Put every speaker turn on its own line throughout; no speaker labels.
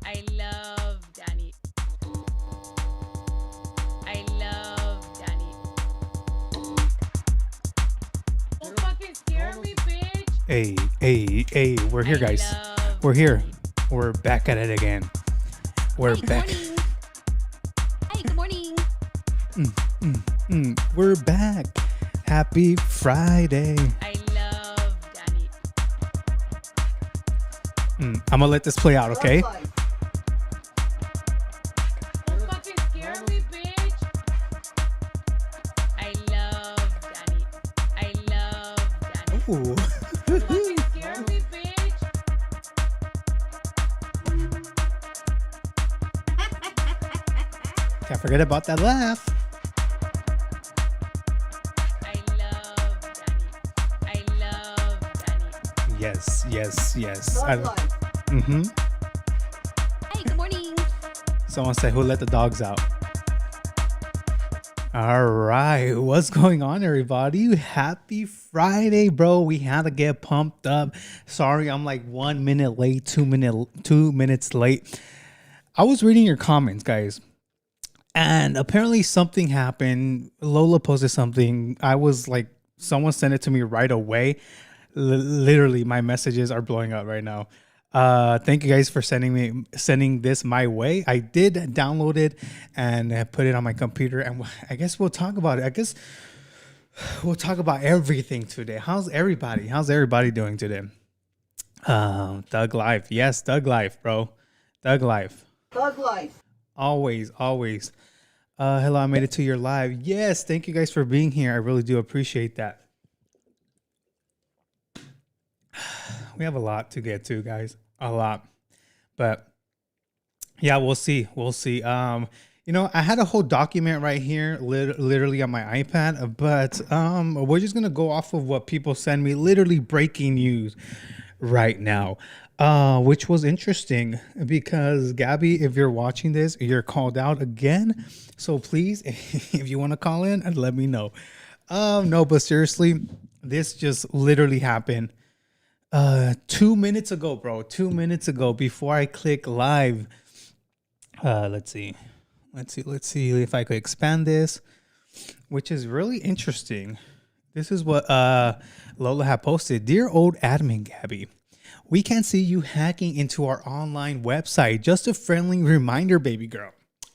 I love Danny. I love Danny. Don't fucking scare me, bitch.
Hey, we're here, guys. We're here. We're back at it again. We're back.
Hey, good morning.
We're back. Happy Friday.
I love Danny.
I'm gonna let this play out, okay?
Don't fucking scare me, bitch. I love Danny. I love Danny.
Ooh.
Don't fucking scare me, bitch.
Can't forget about that laugh.
I love Danny. I love Danny.
Yes.
Hey, good morning.
Someone said, who let the dogs out? All right. What's going on, everybody? Happy Friday, bro. We had to get pumped up. Sorry, I'm like 1 minute late, 2 minutes late. I was reading your comments, guys. And apparently something happened. Lola posted something. I was like, someone sent it to me right away. Literally, my messages are blowing up right now. Thank you guys for sending this my way. I did download it and put it on my computer, and I guess we'll talk about it. I guess we'll talk about everything today. How's everybody doing today? Doug Life. Yes, Doug Life, bro. Doug Life. Always. Hello, I made it to your live. Yes, thank you guys for being here. I really do appreciate that. We have a lot to get to, guys. A lot. But yeah, we'll see. I had a whole document right here, literally on my iPad, but we're just gonna go off of what people send me, literally breaking news right now. Which was interesting because Gabi, if you're watching this, you're called out again. So please, if you want to call in, let me know. No, but seriously, this just literally happened 2 minutes ago, bro. 2 minutes ago, before I click live. Let's see if I could expand this, which is really interesting. This is what Lola had posted. Dear old admin Gabi, we can see you hacking into our online website. Just a friendly reminder, baby girl.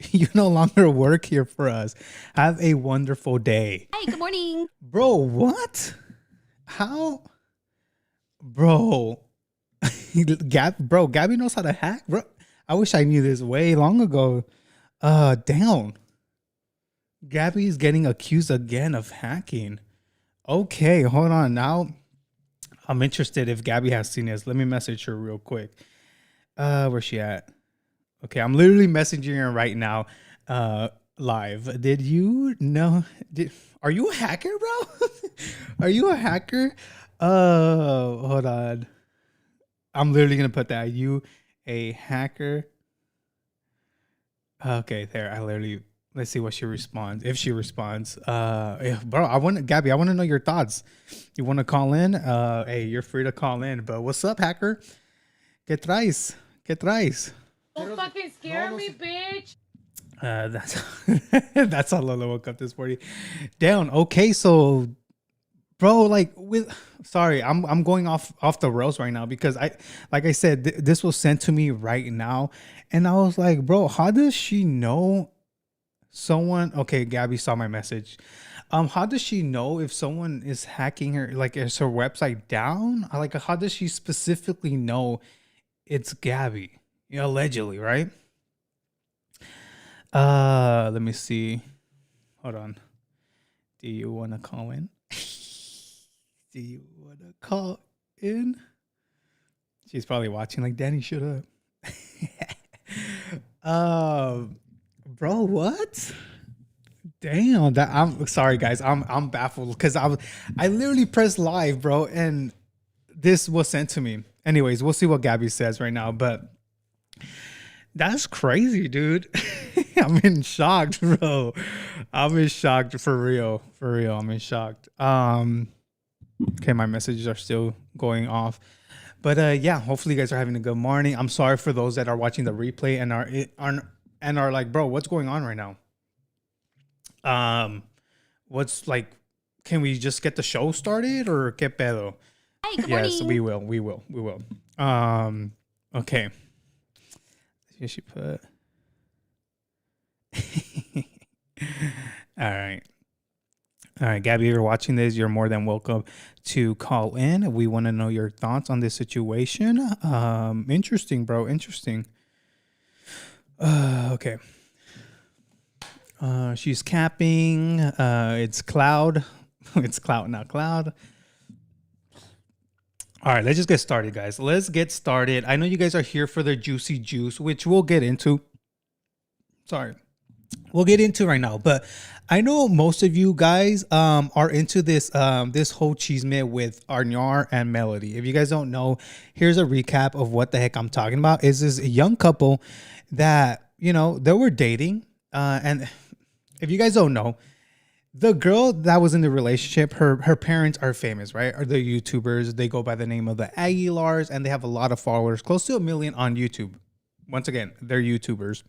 You no longer work here for us. Have a wonderful day.
Hey, good morning.
Bro, what? How? Bro. Gabi knows how to hack, bro. I wish I knew this way long ago. Damn. Gabi is getting accused again of hacking. Okay, hold on. Now I'm interested if Gabi has seen this. Let me message her real quick. Where's she at? Okay, I'm literally messaging her right now, live. Did you know? Are you a hacker, bro? Are you a hacker? Hold on. I'm literally gonna put that. Are you a hacker? Okay, there. Let's see what she responds. If she responds, bro, Gabi, I want to know your thoughts. You want to call in? Hey, you're free to call in. But what's up, hacker? ¿Qué traes?
Don't fucking scare me, bitch.
That's how Lola woke up this morning. Down. Okay, so, bro, sorry, I'm going off the rails right now because like I said, this was sent to me right now, and I was like, bro, how does she know? Okay, Gabi saw my message. How does she know if someone is hacking her? Like, is her website down? Like, how does she specifically know it's Gabi? Allegedly, right? Let me see. Hold on. Do you want to call in? Do you want to call in? She's probably watching. Like, Danny, shut up. Bro, what? Damn, I'm sorry, guys. I'm baffled because I literally pressed live, bro, and this was sent to me. Anyways, we'll see what Gabi says right now, but that's crazy, dude. I'm in shock, bro. I'm in shock for real. I'm in shock. Okay, my messages are still going off. But yeah, hopefully you guys are having a good morning. I'm sorry for those that are watching the replay and are like, bro, what's going on right now? What's like, can we just get the show started or que pedo?
Hi, good
Yes,
morning.
we will. Okay. Here she put. All right. All right, Gabby, if you're watching this, you're more than welcome to call in. We want to know your thoughts on this situation. Interesting, bro. Interesting. Okay. She's capping. It's Cloud. It's Cloud, not Cloud. All right, let's just get started, guys. Let's get started. I know you guys are here for the juicy juice, which we'll get into. Sorry. We'll get into right now, but I know most of you guys are into this this whole chisme with Arnuar and Melody. If you guys don't know, here's a recap of what the heck I'm talking about. Is this young couple that, you know, they were dating, and if you guys don't know, the girl that was in the relationship, her parents are famous, right? Are the YouTubers. They go by the name of the Aguilars, and they have a lot of followers, close to 1 million on YouTube. Once again, they're YouTubers.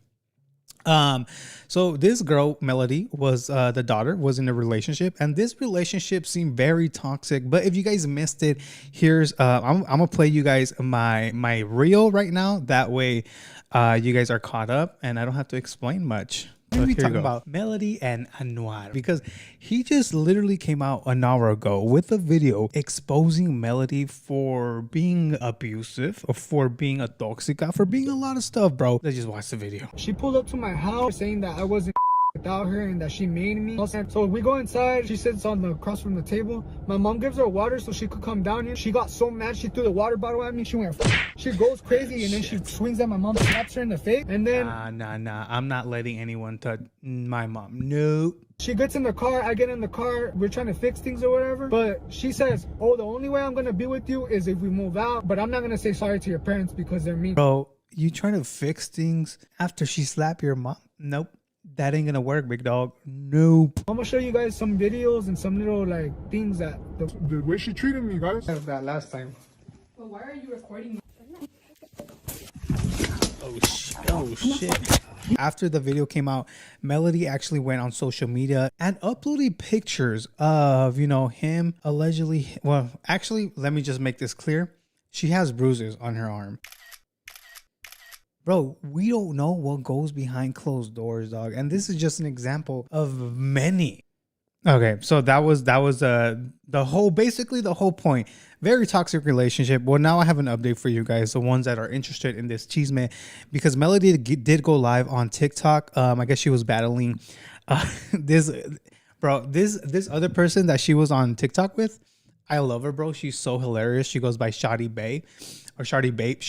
So this girl, Melody, was the daughter, was in a relationship, and this relationship seemed very toxic. But if you guys missed it, here's I'm gonna play you guys my reel right now. That way, you guys are caught up, and I don't have to explain much. We're talking about Melody and Arnuar because he just literally came out an hour ago with a video exposing Melody for being abusive, or for being a toxica, for being a lot of stuff, bro. Let's just watch the video.
She pulled up to my house saying that I wasn't without her and that she made me. So we go inside. She sits on the across from the table. My mom gives her water so she could come down here. She got so mad she threw the water bottle at me. She went, she goes crazy, and then she swings at my mom, slaps her in the face, and then
Nah. I'm not letting anyone touch my mom. No.
she gets in the car. I get in the car. We're trying to fix things or whatever. But she says, "Oh, the only way I'm gonna be with you is if we move out. But I'm not gonna say sorry to your parents because they're mean."
Bro, you trying to fix things after she slapped your mom? Nope. That ain't gonna work, big dog. Nope.
I'm gonna show you guys some videos and some little like things that the way she treated me, guys. That last time.
But why are you recording?
Oh shit. After the video came out, Melody actually went on social media and uploaded pictures of, you know, him allegedly. Well, actually, let me just make this clear. She has bruises on her arm. Bro, we don't know what goes behind closed doors, dog. And this is just an example of many. Okay, so that was the whole, basically the whole point. Very toxic relationship. Well, now I have an update for you guys, the ones that are interested in this chisme, because Melody did go live on TikTok. I guess she was battling this other person that she was on TikTok with. I love her, bro. She's so hilarious. She goes by Shoddy Babe or Shoddy Babe,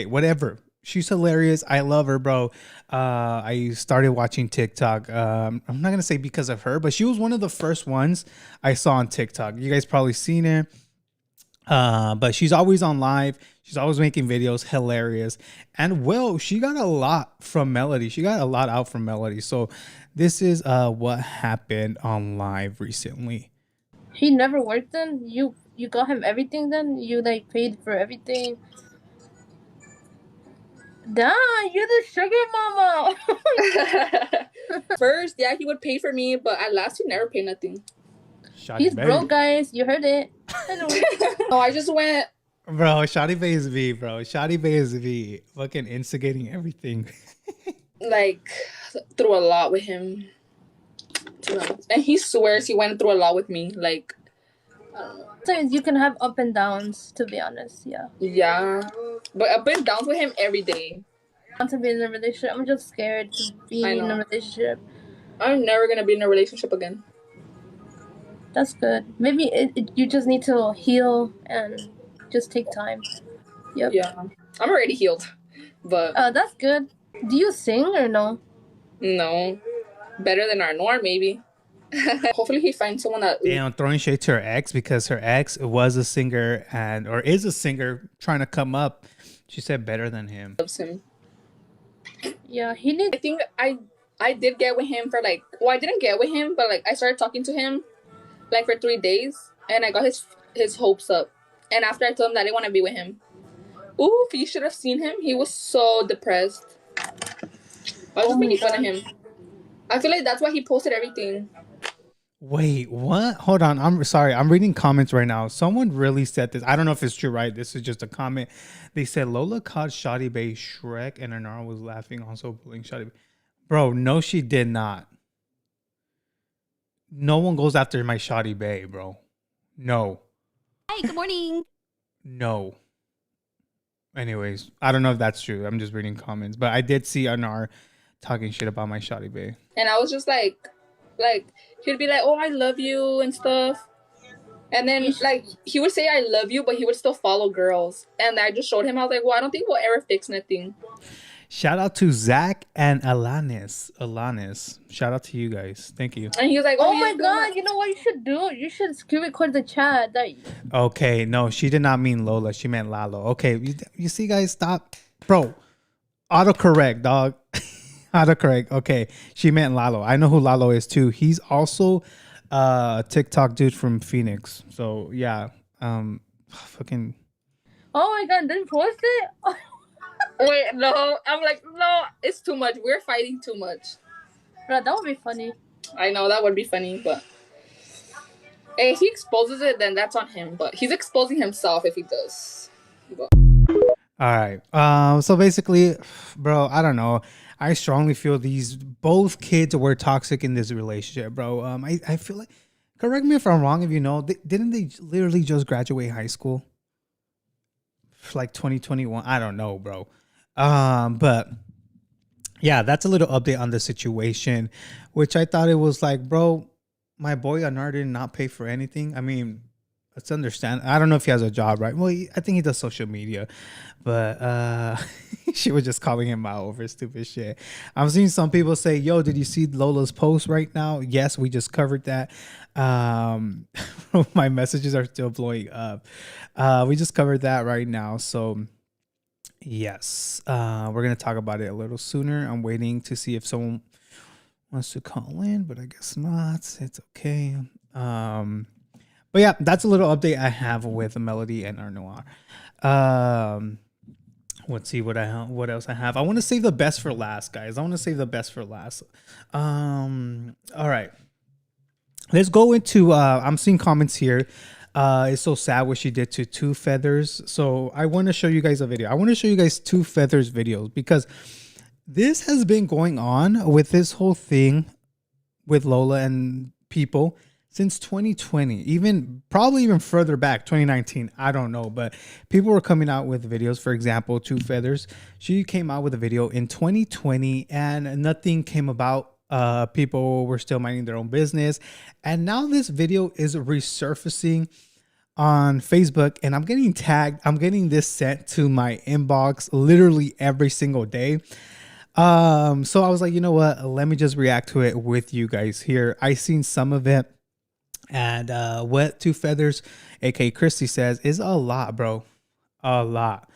whatever. She's hilarious. I love her, bro. I started watching TikTok. I'm not going to say because of her, but she was one of the first ones I saw on TikTok. You guys probably seen her. But she's always on live. She's always making videos. Hilarious. And well, she got a lot from Melody. She got a lot out from Melody. So this is what happened on live recently.
He never worked then? You got him everything then? You like paid for everything? Damn, you're the sugar mama.
First, yeah, he would pay for me, but at last he never paid nothing.
He's broke, guys. You heard it.
No, I just went.
Bro, Shoddy Bay is V, bro. Shoddy Bay is V. Fucking instigating everything.
Like, through a lot with him. And he swears he went through a lot with me. Like,
Sometimes you can have up and downs, to be honest. Yeah.
yeah. But I've been down with him every day.
I want to be in a relationship. I'm just scared to be in a relationship.
I'm never going to be in a relationship again.
That's good. Maybe you just need to heal and just take time. Yep.
Yeah. I'm already healed. But
that's good. Do you sing or no?
no. Better than Arnuar, maybe. Hopefully he finds someone that...
Damn, throwing shade to her ex because her ex was a singer or is a singer trying to come up. She said better than him.
Loves him.
Yeah, he needs...
I think I did get with him for like... Well, I didn't get with him, but like I started talking to him like for 3 days. And I got his hopes up. And after I told him that I didn't want to be with him. Ooh, you should have seen him. He was so depressed. I was just making fun of him. I feel like that's why he posted everything.
Wait, what? Hold on. I'm sorry. I'm reading comments right now. Someone really said this. I don't know if it's true, right? This is just a comment. They said Lola caught Shawty Bay Shrek and Arnuar was laughing, also bullying Shawty Bay. Bro, no, she did not. No one goes after my Shawty Bay, bro. No.
Hi, good morning.
No. Anyways, I don't know if that's true. I'm just reading comments. But I did see Arnuar talking shit about my Shawty Bay.
And I was just like, he'd be like, oh, I love you and stuff. And then, like, he would say I love you, but he would still follow girls. And I just showed him, I was like, well, I don't think we'll ever fix nothing.
Shout out to Zach and Alanis. Shout out to you guys. Thank you.
And he was like,
Oh my god, you know what you should do? You should screen record the chat.
Okay, no, she did not mean Lola. She meant Lalo. Okay, you see, guys, stop. Bro, autocorrect, dog. Autocorrect. Okay, she meant Lalo. I know who Lalo is, too. He's also a TikTok dude from Phoenix. So, yeah. Fucking...
Oh my god, didn't post it?
Wait, no. I'm like, no, it's too much. We're fighting too much.
Bro, that would be funny.
I know, that would be funny, but... If he exposes it, then that's on him. But he's exposing himself if he does. But...
All right. So basically, bro, I don't know. I strongly feel both kids were toxic in this relationship, bro. I feel like, correct me if I'm wrong, if you know, didn't they literally just graduate high school? Like 2021? I don't know, bro. But yeah, that's a little update on the situation, which I thought it was like, bro, my boy Arnuar did not pay for anything. I mean, let's understand. I don't know if he has a job, right? Well, I think he does social media, but she was just calling him out over stupid shit. I'm seeing some people say, yo, did you see Lola's post right now? Yes, we just covered that. My messages are still blowing up. We just covered that right now. So yes, we're going to talk about it a little sooner. I'm waiting to see if someone wants to call in, but I guess not. It's okay. But yeah, that's a little update I have with Melody and Arnuar. Let's see what else I have. I want to save the best for last, guys. I want to save the best for last. All right. Let's go into I'm seeing comments here. It's so sad what she did to Two Feathers. So I want to show you guys a video. I want to show you guys Two Feathers videos because this has been going on with this whole thing with Lola and people since 2020, probably even further back, 2019. I don't know, but people were coming out with videos. For example, Two Feathers, she came out with a video in 2020 and nothing came about. People were still minding their own business. And now this video is resurfacing on Facebook and I'm getting tagged. I'm getting this sent to my inbox literally every single day. So I was like, you know what? Let me just react to it with you guys here. I seen some of it. And what Two Feathers, aka Christy, says is a lot, bro. A lot.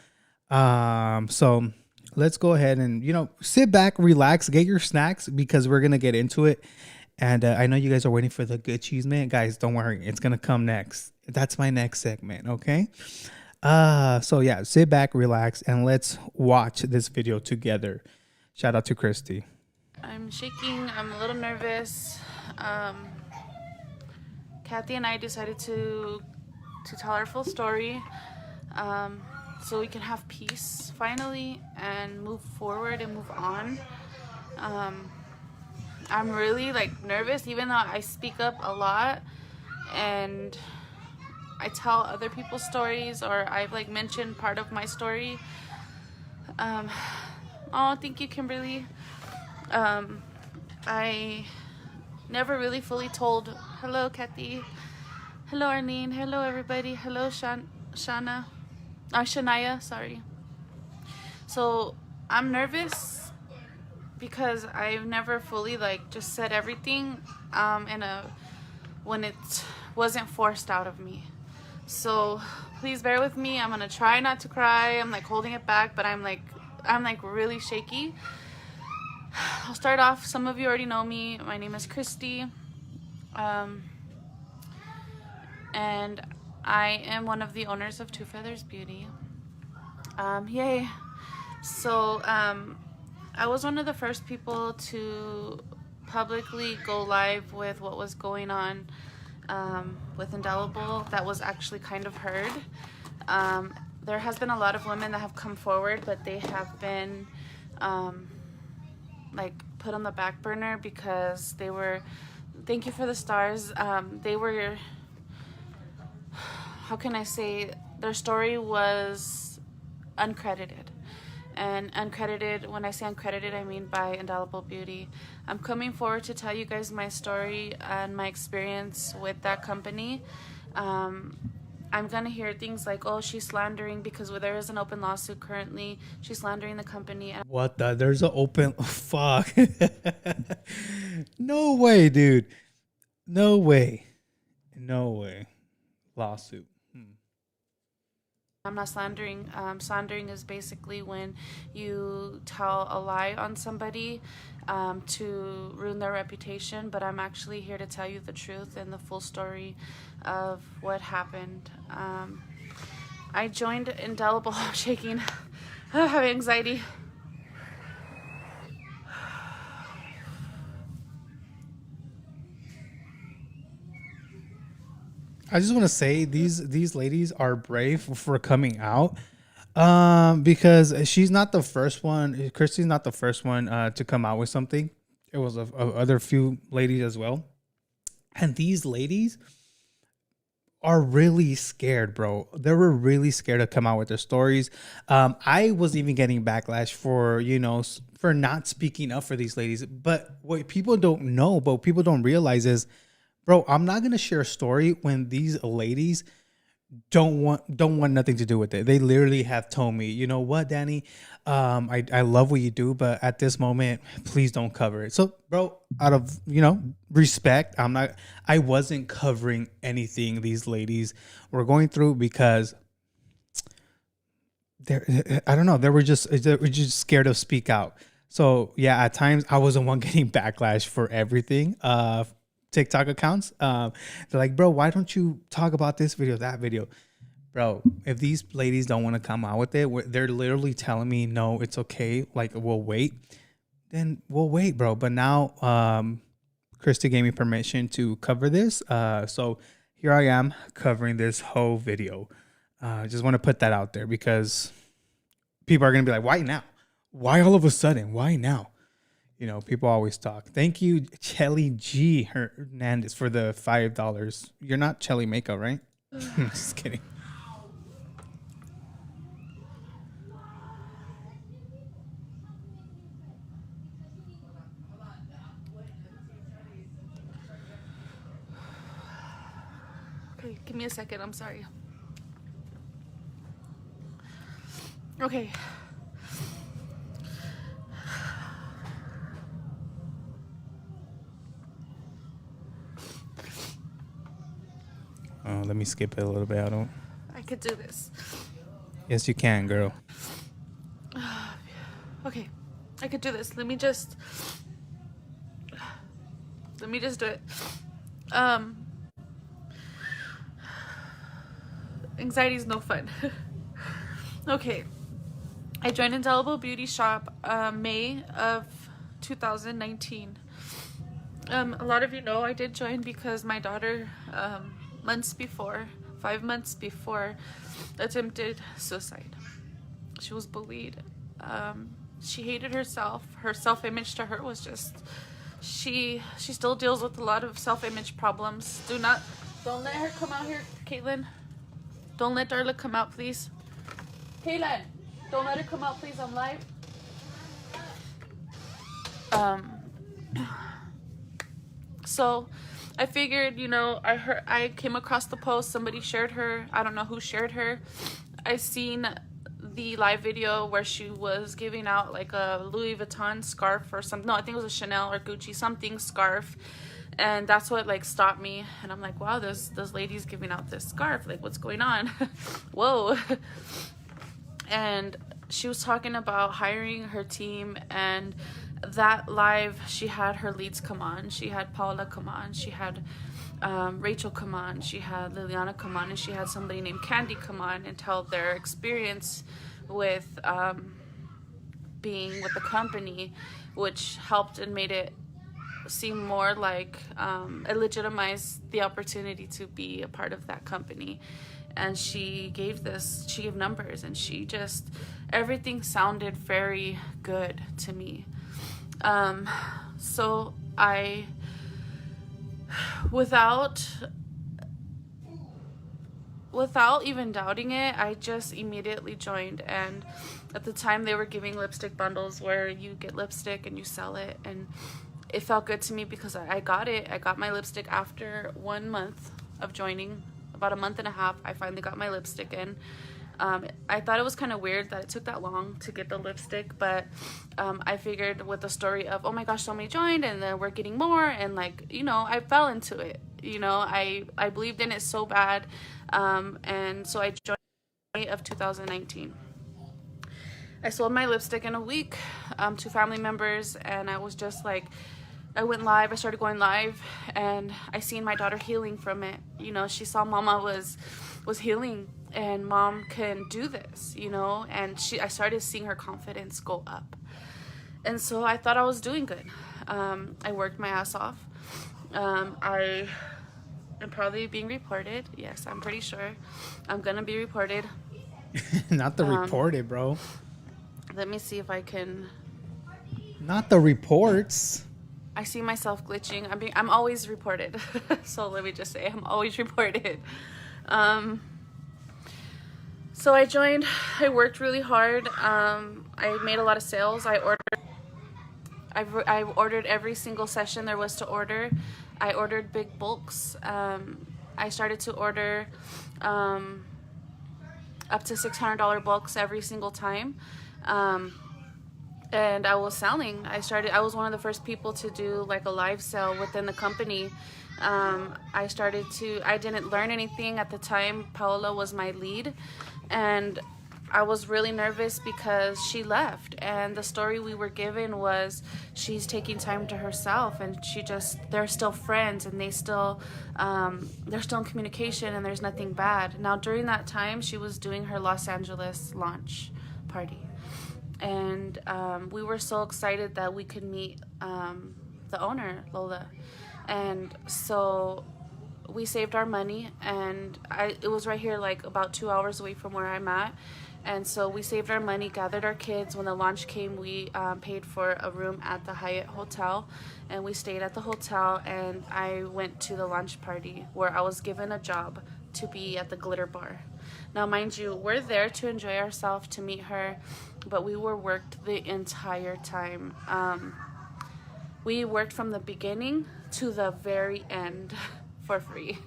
So let's go ahead and, sit back, relax, get your snacks because we're going to get into it. And I know you guys are waiting for the good Chisme. Guys, don't worry. It's going to come next. That's my next segment, okay? So yeah, sit back, relax, and let's watch this video together. Shout out to Christy.
I'm shaking. I'm a little nervous. Kathy and I decided to tell our full story so we can have peace finally and move forward and move on. I'm really nervous even though I speak up a lot and I tell other people's stories or I've mentioned part of my story. Oh, thank you, Kimberly. I never really fully told. Hello, Kathy. Hello, Arlene. Hello, everybody. Hello, Shania. Sorry. So I'm nervous because I've never fully just said everything when it wasn't forced out of me. So please bear with me. I'm gonna try not to cry. I'm holding it back, but I'm really shaky. I'll start off. Some of you already know me. My name is Christy. And I am one of the owners of Two Feathers Beauty. Yay. So, I was one of the first people to publicly go live with what was going on with Indelible that was actually kind of heard. There has been a lot of women that have come forward, but they have been like put on the back burner because they were, thank you for the stars, they were, how can I say, their story was uncredited. And uncredited, when I say uncredited, I mean by Indelible Beauty. I'm coming forward to tell you guys my story and my experience with that company. I'm gonna hear things like, oh, she's slandering, because there is an open lawsuit currently. She's slandering the company. And
What the? There's an open... Fuck. No way, dude. No way. No way. Lawsuit.
I'm not slandering. Slandering is basically when you tell a lie on somebody to ruin their reputation, but I'm actually here to tell you the truth and the full story of what happened. I joined Indelible. I'm shaking. I have anxiety.
I just want to say these ladies are brave for coming out, because she's not the first one. Christy's not the first one to come out with something. It was a other few ladies as well, and these ladies are really scared, bro. They were really scared to come out with their stories. I was even getting backlash for for not speaking up for these ladies. But what people don't know, but what people don't realize is, bro, I'm not gonna share a story when these ladies don't want nothing to do with it. They literally have told me, you know what, Danny, I love what you do, but at this moment, please don't cover it. So, bro, out of respect, I wasn't covering anything these ladies were going through because I don't know, they were just scared to speak out. So yeah, at times I was the one getting backlash for everything. TikTok accounts. They're like, bro, why don't you talk about this video, that video? Bro, if these ladies don't want to come out with it, they're literally telling me, no, it's okay. Like, we'll wait. Then we'll wait, bro. But now, Christy gave me permission to cover this. So here I am covering this whole video. I just want to put that out there because people are going to be like, why now? Why all of a sudden? Why now? People always talk. Thank you, Chelly G Hernandez, for the $5. You're not Chelly Makeup, right? Just kidding.
Okay, give me a second. I'm sorry. Okay.
Let me skip it a little bit.
I could do this.
Yes, you can, girl.
Okay, I could do this. Let me just do it. Anxiety is no fun. Okay, I joined Indelible Beauty Shop May of 2019. A lot of you know I did join because my daughter 5 months before, attempted suicide. She was bullied. She hated herself. Her self-image to her was just, she still deals with a lot of self-image problems. Don't let her come out here, Caitlin. Don't let Darla come out, please. Caitlin, don't let her come out, please. I'm live. So I figured, I came across the post, somebody shared her. I don't know who shared her. I seen the live video where she was giving out like a Louis Vuitton scarf or something. No, I think it was a Chanel or Gucci something scarf. And that's what like stopped me. And I'm like, wow, this lady's giving out this scarf. Like, what's going on? Whoa. And she was talking about hiring her team, and that live, she had her leads come on. She had Paula come on. She had Rachel come on, she had Liliana come on, and she had somebody named Candy come on and tell their experience with being with the company, which helped and made it seem more like it legitimized the opportunity to be a part of that company. And she gave numbers, and everything sounded very good to me. So I, without even doubting it, I just immediately joined. And at the time they were giving lipstick bundles where you get lipstick and you sell it, and it felt good to me because I got it. I got my lipstick after 1 month of joining. About a month and a half, I finally got my lipstick in. I thought it was kind of weird that it took that long to get the lipstick, but I figured with the story of, oh my gosh, so many joined, and then we're getting more, and like, you know, I fell into it. You know, I believed in it so bad, and so I joined in May of 2019. I sold my lipstick in a week to family members, and I was just like, I went live, I started going live, and I seen my daughter healing from it. You know, she saw mama was healing, and mom can do this, you know, and I started seeing her confidence go up. And so I thought I was doing good. I worked my ass off. I am probably being reported. Yes, I'm pretty sure I'm gonna be reported.
Not the reported, bro.
Let me see if I can.
Not the reports.
I see myself glitching. I'm always reported. So let me just say I'm always reported. So I joined. I worked really hard. I made a lot of sales. I ordered every single session there was to order. I ordered big bulks. I started to order up to $600 bulks every single time. And I was selling. I was one of the first people to do like a live sale within the company. I didn't learn anything at the time. Paola was my lead, and I was really nervous because she left, and the story we were given was she's taking time to herself, and they're still friends, and they're still in communication, and there's nothing bad. Now during that time, she was doing her Los Angeles launch party. And we were so excited that we could meet the owner, Lola. And so we saved our money, and it was right here, like about 2 hours away from where I'm at. And so we saved our money, gathered our kids. When the launch came, we paid for a room at the Hyatt Hotel, and we stayed at the hotel, and I went to the launch party where I was given a job to be at the glitter bar. Now, mind you, we're there to enjoy ourselves, to meet her, but we were worked the entire time. We worked from the beginning to the very end for free.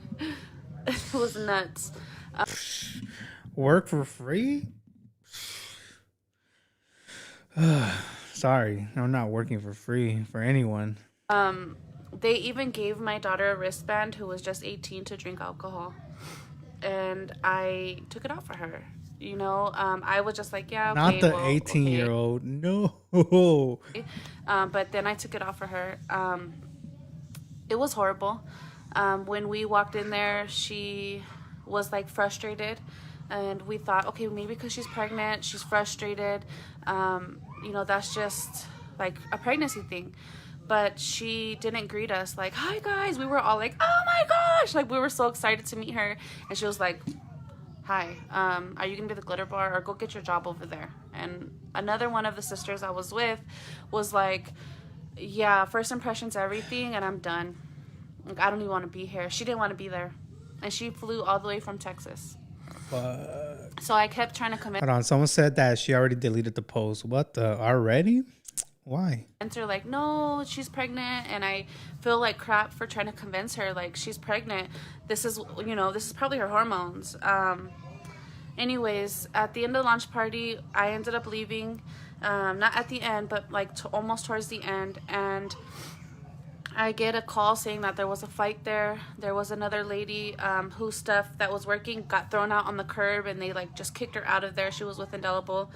It was nuts.
Work for free? Sorry, I'm not working for free for anyone.
They even gave my daughter a wristband who was just 18 to drink alcohol. And I took it off for her. You know, I was just like, yeah, okay.
Not the 18-year-old. Okay. No.
But then I took it off for her. It was horrible. When we walked in there, she was like frustrated. And we thought, okay, maybe because she's pregnant, she's frustrated. You know, that's just like a pregnancy thing. But she didn't greet us like, hi guys. We were all like, oh my gosh. Like, we were so excited to meet her. And she was like, hi, are you gonna be at the glitter bar, or go get your job over there? And another one of the sisters I was with was like, yeah, first impression's everything, and I'm done. Like, I don't even want to be here. She didn't want to be there. And she flew all the way from Texas. So I kept trying to convince.
Hold on, someone said that she already deleted the post. What the? Already? Why?
And her like, no, she's pregnant, and I feel like crap for trying to convince her like she's pregnant. This is, you know, this is probably her hormones. Anyways, at the end of the launch party, I ended up leaving. Not at the end, but like almost towards the end, and I get a call saying that there was a fight there. There was another lady whose stuff that was working got thrown out on the curb, and they like just kicked her out of there. She was with Indelible.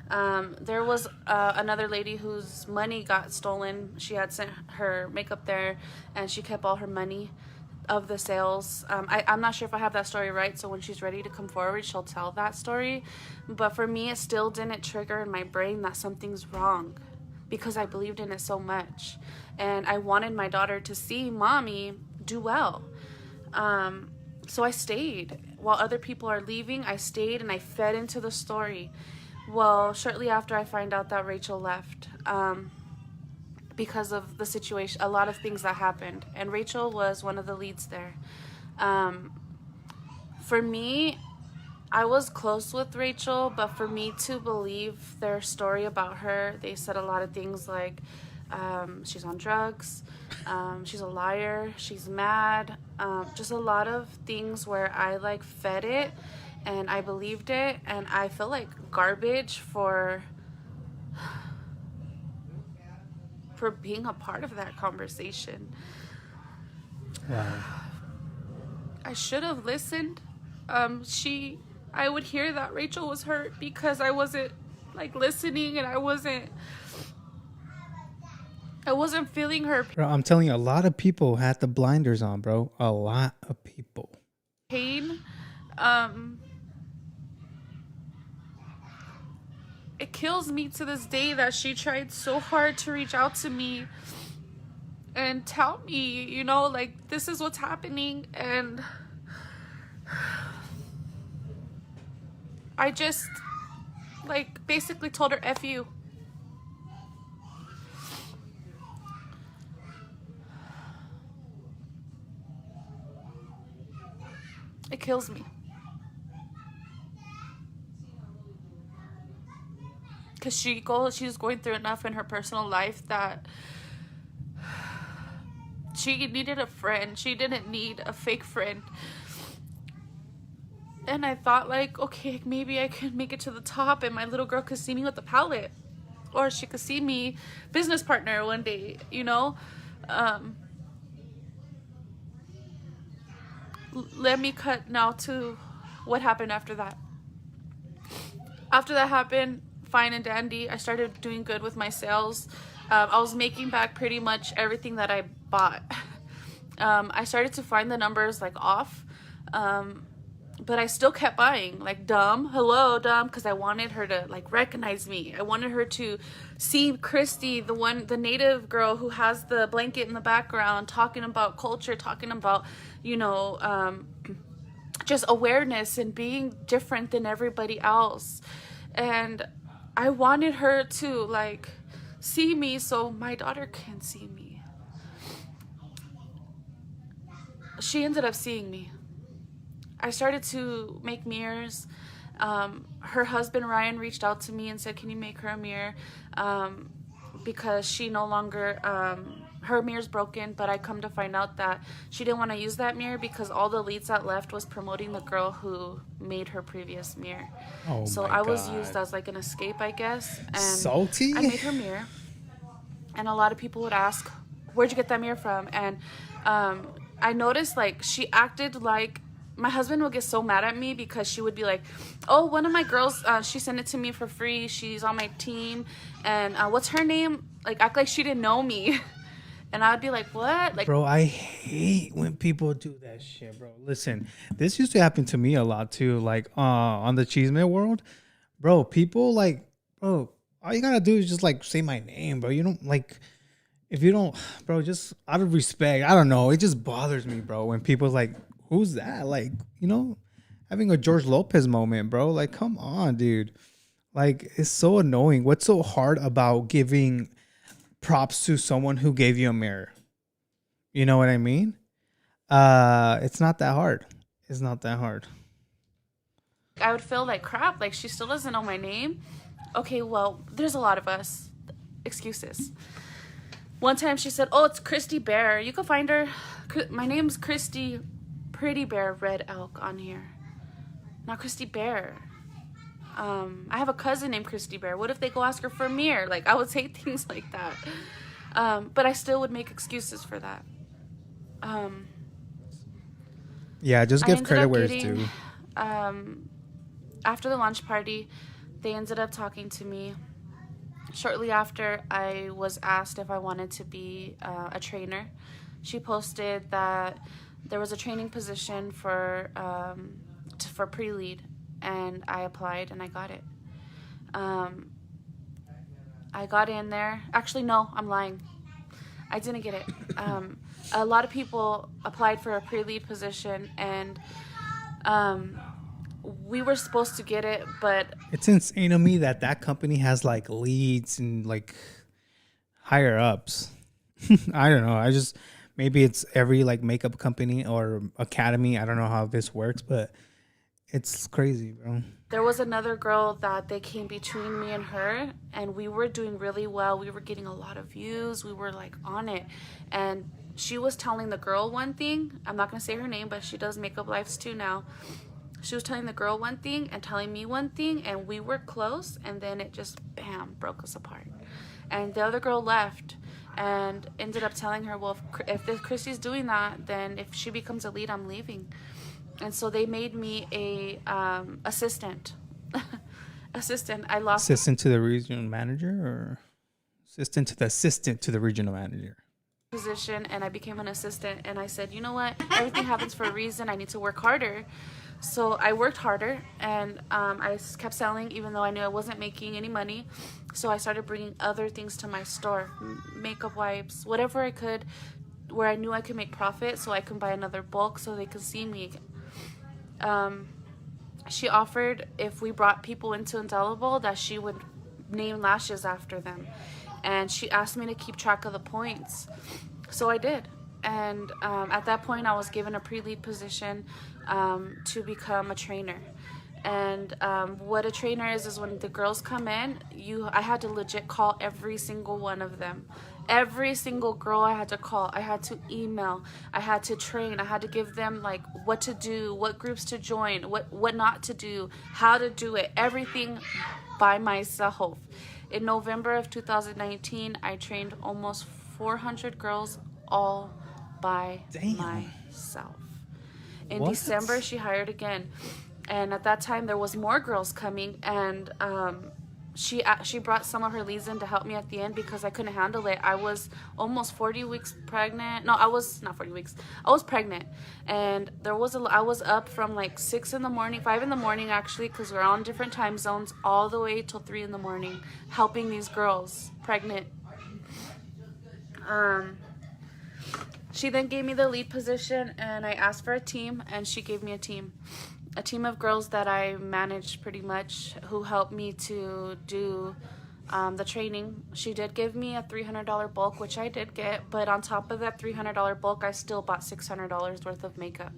There was another lady whose money got stolen. She had sent her makeup there, and she kept all her money. of the sales. I'm not sure if I have that story right, so when she's ready to come forward, she'll tell that story. But for me, it still didn't trigger in my brain that something's wrong, because I believed in it so much. And I wanted my daughter to see mommy do well. So I stayed. While other people are leaving, I stayed and I fed into the story. Well, shortly after, I find out that Rachel left. Because of the situation, a lot of things that happened, and Rachel was one of the leads there. For me, I was close with Rachel, but for me to believe their story about her, they said a lot of things like she's on drugs, she's a liar, she's mad, just a lot of things where I like fed it and I believed it, and I feel like garbage for being a part of that conversation.
Wow.
I should have listened. I would hear that Rachel was hurt because I wasn't like listening, and I wasn't feeling her
Bro, I'm telling you, a lot of people had the blinders on, bro. A lot of people.
pain. It kills me to this day that she tried so hard to reach out to me and tell me, you know, like, this is what's happening, and I just like basically told her F you. It kills me. Because she's going through enough in her personal life that she needed a friend. She didn't need a fake friend. And I thought, like, okay, maybe I could make it to the top and my little girl could see me with the palette. Or she could see me business partner one day, you know? Let me cut now to what happened after that. After that happened, fine and dandy, I started doing good with my sales. I was making back pretty much everything that I bought. I started to find the numbers like off, but I still kept buying, like dumb, hello dumb, because I wanted her to like recognize me. I wanted her to see Christy, the native girl who has the blanket in the background, talking about culture, talking about, you know, just awareness and being different than everybody else. And I wanted her to like see me so my daughter can see me. She ended up seeing me. I started to make mirrors. Her husband Ryan reached out to me and said, can you make her a mirror? Because she no longer, her mirror's broken, but I come to find out that she didn't want to use that mirror because all the leads that left was promoting the girl who made her previous mirror.
Oh
so
my
I was
God.
used as like an escape, I guess. And
Salty?
I made her mirror. And a lot of people would ask, where'd you get that mirror from? And I noticed like she acted like, my husband would get so mad at me because she would be like, oh, one of my girls, she sent it to me for free. She's on my team. And what's her name? Like, act like she didn't know me. And I'd be like, what? Like,
bro, I hate when people do that shit, bro. Listen, this used to happen to me a lot too. Like, on the Chisme world, bro, people like, bro, all you gotta do is just like say my name, bro. You don't like, if you don't, bro, just out of respect, I don't know. It just bothers me, bro, when people's like, who's that? Like, you know, having a George Lopez moment, bro. Like, come on, dude. Like, it's so annoying. What's so hard about giving props to someone who gave you a mirror? You know what I mean? It's not that hard. It's not that hard.
I would feel like crap. Like, she still doesn't know my name. Okay, well, there's a lot of us. Excuses. One time she said, oh, it's Christy Bear. You can find her. My name's Christy Pretty Bear Red Elk on here. Not Christy Bear. I have a cousin named Christy Bear. What if they go ask her for a mirror? Like, I would say things like that. But I still would make excuses for that.
Yeah, just give credit where it's due.
After the launch party, they ended up talking to me. Shortly after, I was asked if I wanted to be a trainer. She posted that there was a training position for pre-lead, and I applied and I got it. I got in there. Actually, no, I'm lying. I didn't get it. A lot of people applied for a pre-lead position, and we were supposed to get it, but
It's insane to me that that company has like leads and like higher ups. I don't know. I just, maybe it's every like makeup company or academy. I don't know how this works, but it's crazy, bro.
there was another girl that they came between me and her, and we were doing really well. We were getting a lot of views. We were like on it, and she was telling the girl one thing. I'm not gonna say her name, but she does makeup lives too now. She was telling the girl one thing and telling me one thing, and we were close, and then it just bam broke us apart. And the other girl left and ended up telling her, well, if this Christy's doing that, then if she becomes a lead, I'm leaving. And so they made me a assistant. I lost
Assistant to the regional manager, or assistant to the regional manager?
position, and I became an assistant. And I said, you know what? Everything happens for a reason. I need to work harder. So I worked harder, and I kept selling even though I knew I wasn't making any money. So I started bringing other things to my store, makeup wipes, whatever I could, where I knew I could make profit, so I can buy another bulk so they could see me. She offered if we brought people into Indelible that she would name lashes after them, and she asked me to keep track of the points, so I did. And at that point I was given a pre-lead position to become a trainer. And what a trainer is when the girls come in, I had to legit call every single one of them. Every single girl I had to call. I had to email. I had to train. I had to give them like what to do, what groups to join, what not to do, how to do it, everything by myself. In November of 2019, I trained almost 400 girls all by myself. In December, she hired again. And at that time, there was more girls coming, and she brought some of her leads in to help me at the end because I couldn't handle it. I was almost 40 weeks pregnant. No, I was not 40 weeks. I was pregnant, and I was up from like 5 in the morning actually, because we're on different time zones, all the way till 3 in the morning, helping these girls pregnant. She then gave me the lead position, and I asked for a team, and she gave me a team of girls that I managed pretty much, who helped me to do the training. She did give me a $300 bulk, which I did get, but on top of that $300 bulk, I still bought $600 worth of makeup.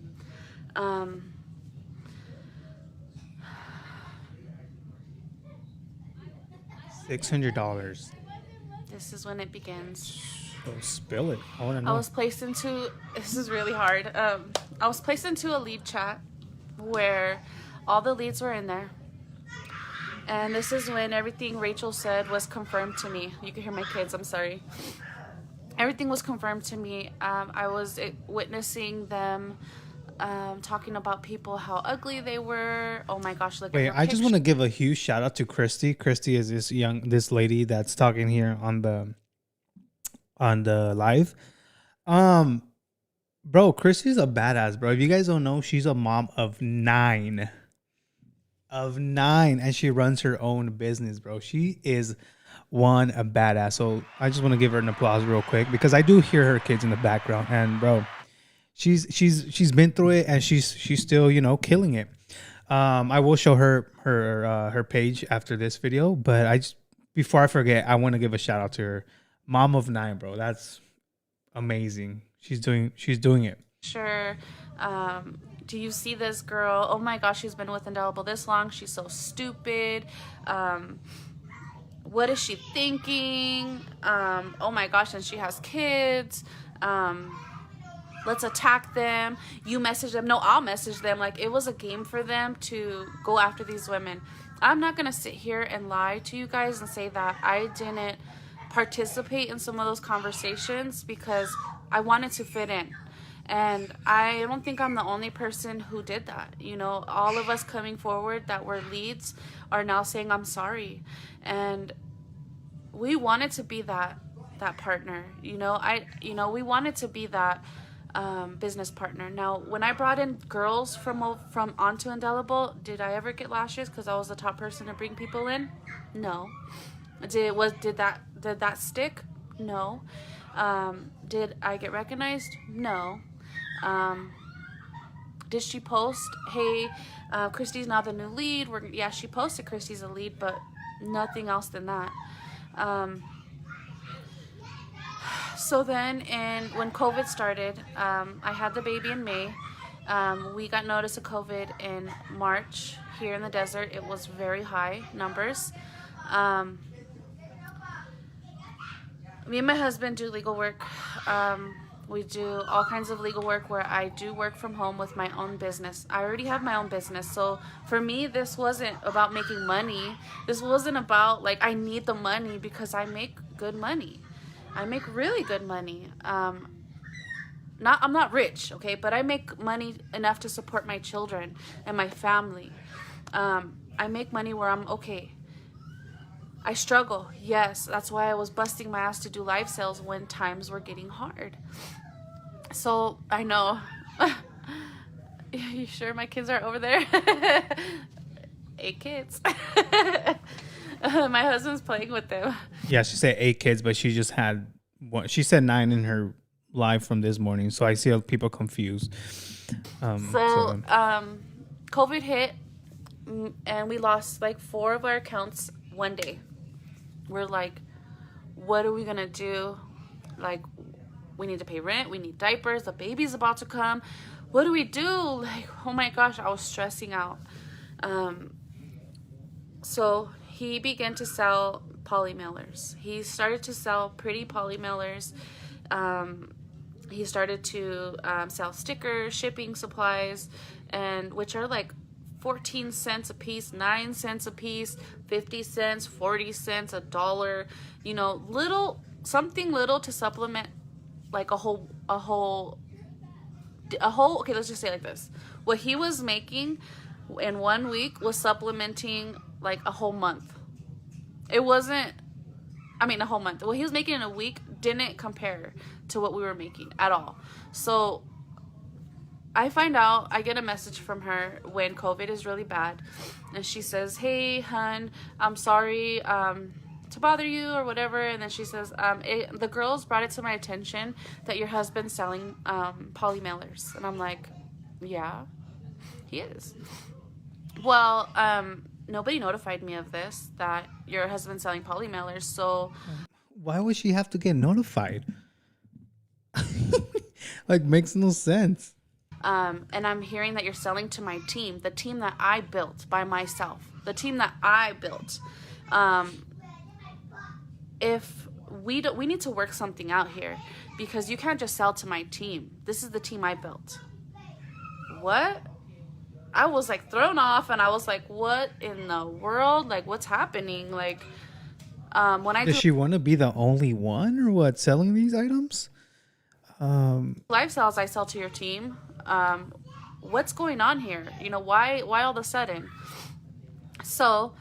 $600.
This is when it begins.
Oh, spill it. I want to know.
I was placed into, this is really hard. I was placed into a lead chat where all the leads were in there. And this is when everything Rachel said was confirmed to me. You can hear my kids, I'm sorry. Everything was confirmed to me. I was witnessing them talking about people, how ugly they were. Oh my gosh, look at her
I just
picture.
want to give a huge shout out to Christy. Christy is this lady that's talking here on the live. Bro, Christy's a badass, bro. If you guys don't know, she's a mom of 9. And she runs her own business, bro. She is a badass. So I just want to give her an applause real quick, because I do hear her kids in the background, and bro, she's been through it, and she's still, killing it. I will show her page after this video, but before I forget, I want to give a shout out to her. Mom of 9, bro. That's amazing. She's doing it.
Sure. Do you see this girl? Oh my gosh, she's been with Indelible this long. She's so stupid. What is she thinking? Oh my gosh, and she has kids. Let's attack them. You message them. No, I'll message them. Like, it was a game for them to go after these women. I'm not gonna sit here and lie to you guys and say that I didn't participate in some of those conversations, because I wanted to fit in. And I don't think I'm the only person who did that. All of us coming forward that were leads are now saying I'm sorry. And we wanted to be that partner. We wanted to be that business partner. Now, when I brought in girls from onto Indelible, did I ever get lashes because I was the top person to bring people in? No. Did that stick? No. Did I get recognized? No. Did she post, hey, Christy's now the new lead? Yeah, she posted Christy's a lead, but nothing else than that. So then, when COVID started, I had the baby in May. We got notice of COVID in March here in the desert. It was very high numbers. Me and my husband do legal work. We do all kinds of legal work where I do work from home with my own business. I already have my own business. So for me, this wasn't about making money. This wasn't about like I need the money because I make good money. I make really good money. I'm not rich, okay, but I make money enough to support my children and my family. I make money where I'm okay. I struggle, yes. That's why I was busting my ass to do live sales when times were getting hard. So I know. You sure my kids are over there? 8 kids. My husband's playing with them.
Yeah, she said 8 kids, but she just had one. She said 9 in her live from this morning, so I see people confused.
COVID hit, and we lost like 4 of our accounts one day. We're like, what are we gonna do? Like, we need to pay rent, we need diapers, the baby's about to come. What do we do? Like, oh my gosh, I was stressing out. So he began to sell poly mailers. He started to sell pretty poly mailers. He started to sell stickers, shipping supplies, and which are like 14 cents a piece, 9 cents a piece, 50 cents, 40 cents, $1, you know, something little to supplement like a whole, okay, let's just say it like this. What he was making in 1 week was supplementing like a whole month. It wasn't, a whole month. What he was making in a week didn't compare to what we were making at all. So I get a message from her when COVID is really bad, and she says, hey, hun, I'm sorry to bother you or whatever. And then she says, the girls brought it to my attention that your husband's selling poly mailers. And I'm like, yeah, he is. Well, nobody notified me of this, that your husband's selling poly mailers. So
why would she have to get notified? Like, makes no sense.
And I'm hearing that you're selling to my team, the team that I built by myself, the team that I built. If we need to work something out here, because you can't just sell to my team. This is the team I built. What? I was like thrown off, and I was like, what in the world? Like, what's happening? Like,
does she want to be the only one or what selling these items?
Live sales, I sell to your team. What's going on here? You know, why all of a sudden? So,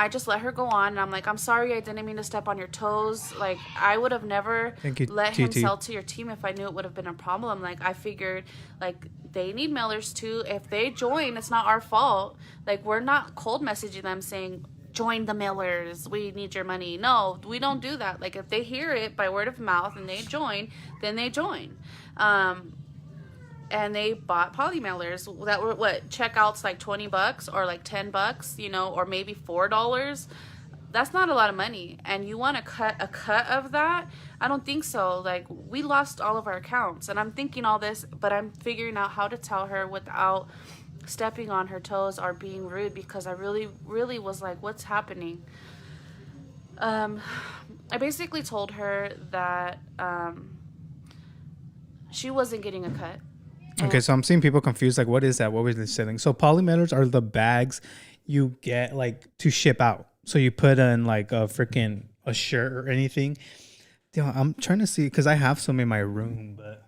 I just let her go on, and I'm like, I'm sorry, I didn't mean to step on your toes. Like, I would have never let him sell to your team if I knew it would have been a problem. Like, I figured, like, they need mailers too. If they join, it's not our fault. Like, we're not cold messaging them saying, join the mailers, we need your money. No, we don't do that. Like, if they hear it by word of mouth and they join, then they join. And they bought poly mailers that were checkouts like $20 or like $10, you know, or maybe $4. That's not a lot of money. And you want to cut a cut of that? I don't think so. Like, we lost all of our accounts, and I'm thinking all this, but I'm figuring out how to tell her without stepping on her toes or being rude, because I really was like, what's happening? I basically told her that she wasn't getting a cut.
Okay, so I'm seeing people confused. Like, what is that? What was they selling? So poly mailers are the bags you get like to ship out. So you put in like a shirt or anything. I'm trying to see, because I have some in my room, but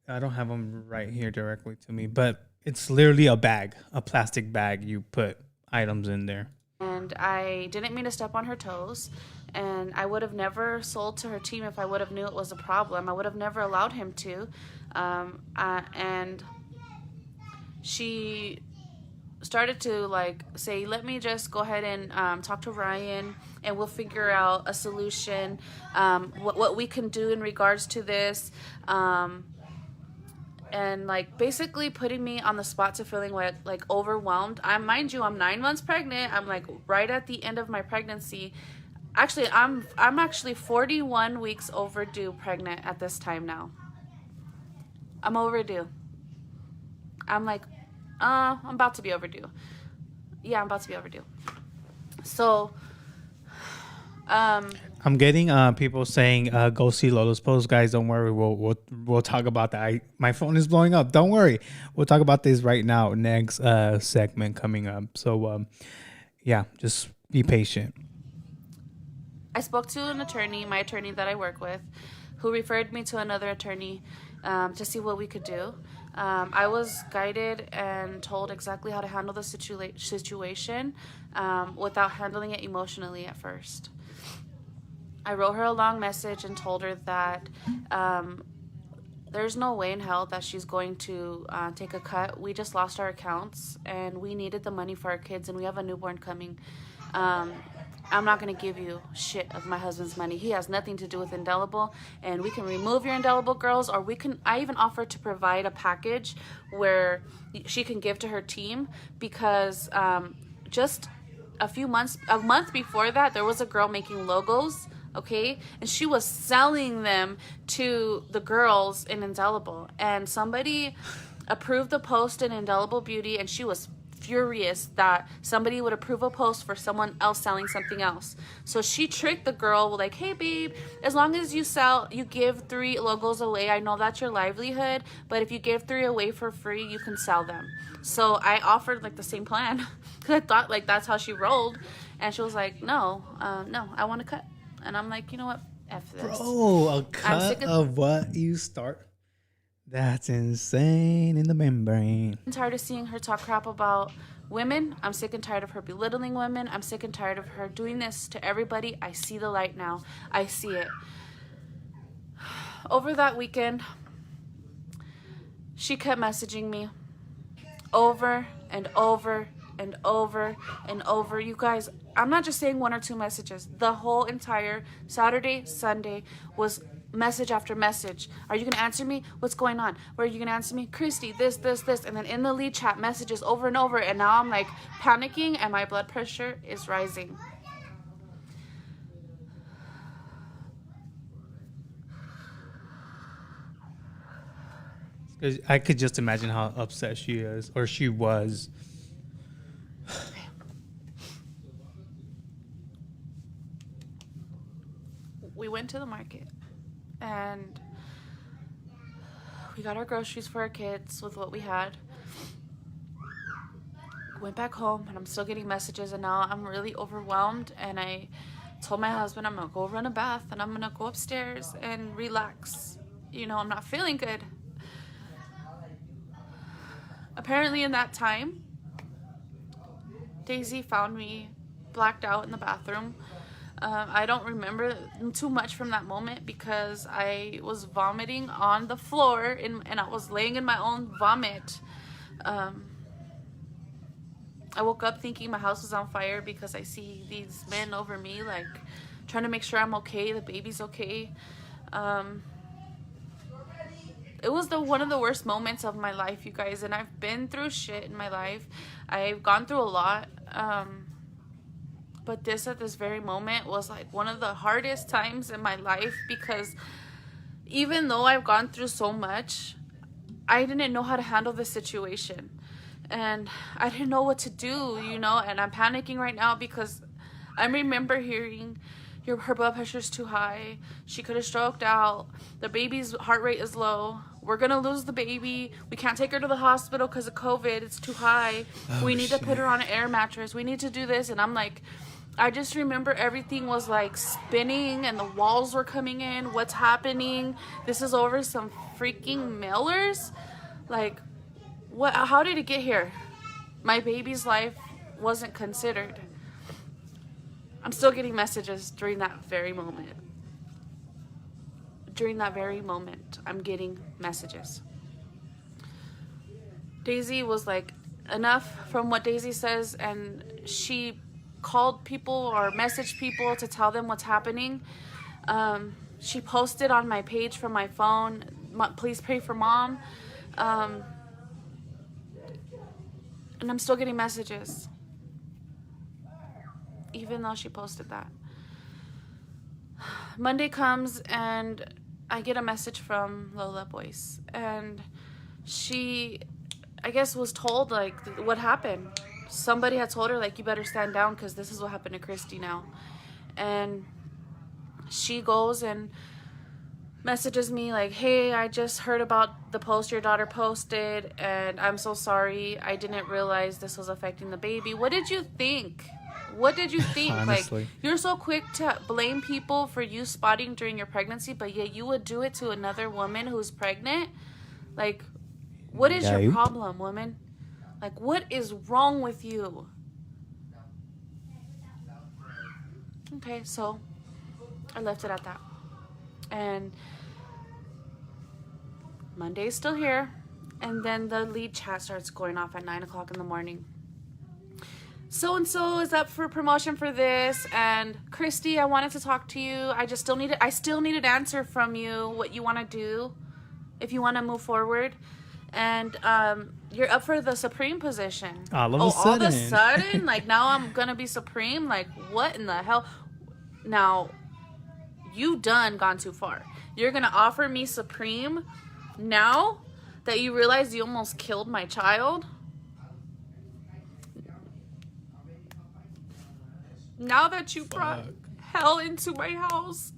I don't have them right here directly to me. But it's literally a bag, a plastic bag. You put items in there.
And I didn't mean to step on her toes. And I would have never sold to her team if I would have knew it was a problem. I would have never allowed him to. And she started to like say, let me just go ahead and talk to Ryan and we'll figure out a solution, what we can do in regards to this, and like basically putting me on the spot to feeling like overwhelmed. Mind you, I'm 9 months pregnant. I'm like right at the end of my pregnancy. Actually, I'm actually 41 weeks overdue pregnant at this time now. I'm overdue. I'm like, I'm about to be overdue. Yeah, I'm about to be overdue. So,
I'm getting people saying go see Lolo's post, guys. Don't worry, we'll talk about that. My phone is blowing up. Don't worry, we'll talk about this right now. Next segment coming up. So yeah, just be patient.
I spoke to an attorney, my attorney that I work with, who referred me to another attorney to see what we could do. I was guided and told exactly how to handle the situation without handling it emotionally at first. I wrote her a long message and told her that there's no way in hell that she's going to take a cut. We just lost our accounts and we needed the money for our kids and we have a newborn coming. I'm not going to give you shit of my husband's money. He has nothing to do with Indelible, and we can remove your Indelible girls, or I even offer to provide a package where she can give to her team, because just a month before that, there was a girl making logos, okay, and she was selling them to the girls in Indelible, and somebody approved the post in Indelible Beauty, and she was furious that somebody would approve a post for someone else selling something else. So she tricked the girl with like, hey babe, as long as you give 3 logos away, I know that's your livelihood, but if you give 3 away for free, you can sell them. So I offered like the same plan because I thought like that's how she rolled, and she was like, no, I want to cut. And I'm like, you know what, F this.
Bro, a cut of what you start. That's insane in the membrane.
I'm tired of seeing her talk crap about women. I'm sick and tired of her belittling women. I'm sick and tired of her doing this to everybody. I see the light now. I see it. Over that weekend, she kept messaging me over and over and over and over. You guys, I'm not just saying 1 or 2 messages. The whole entire Saturday, Sunday was message after message. Are you gonna answer me? What's going on? Where are you gonna answer me? Christy, this. And then in the lead chat, messages over and over. And now I'm like panicking and my blood pressure is rising.
I could just imagine how upset she is, or she was.
We went to the market and we got our groceries for our kids with what we had. Went back home and I'm still getting messages, and now I'm really overwhelmed, and I told my husband I'm gonna go run a bath and I'm gonna go upstairs and relax. You know, I'm not feeling good. Apparently in that time, Daisy found me blacked out in the bathroom. I don't remember too much from that moment because I was vomiting on the floor and I was laying in my own vomit. I woke up thinking my house was on fire because I see these men over me, like trying to make sure I'm okay, the baby's okay. It was one of the worst moments of my life, you guys, and I've been through shit in my life. I've gone through a lot. But this at this very moment was like one of the hardest times in my life, because even though I've gone through so much, I didn't know how to handle the situation. And I didn't know what to do, you know, and I'm panicking right now because I remember hearing her blood pressure's too high. She could have stroked out. The baby's heart rate is low. We're going to lose the baby. We can't take her to the hospital because of COVID. It's too high. We need to put her on an air mattress. We need to do this. And I'm like, I just remember everything was like spinning and the walls were coming in. What's happening? This is over some freaking mailers? Like, what? How did it get here? My baby's life wasn't considered. I'm still getting messages during that very moment. During that very moment, I'm getting messages. Daisy was like, enough from what Daisy says, and she called people or messaged people to tell them what's happening. She posted on my page from my phone, please pray for mom. And I'm still getting messages, even though she posted that. Monday comes and I get a message from Lola Boyce, and she, I guess, was told like what happened. Somebody had told her like, you better stand down because this is what happened to Christy now. And she goes and messages me like, hey, I just heard about the post your daughter posted and I'm so sorry. I didn't realize this was affecting the baby. What did you think? What did you think?
Honestly.
Like, you're so quick to blame people for you spotting during your pregnancy, but yet you would do it to another woman who's pregnant. Like, what is your problem, woman? Like, what is wrong with you? Okay, so I left it at that. And Monday's still here. And then the lead chat starts going off at 9 o'clock in the morning. So-and-so is up for promotion for this. And Christy, I wanted to talk to you. I still need an answer from you, what you want to do, if you want to move forward. And you're up for the Supreme position.
All of
a sudden? Like, now I'm going to be Supreme? Like, what in the hell? Now, you gone too far. You're going to offer me Supreme now that you realize you almost killed my child? Now that you brought hell into my house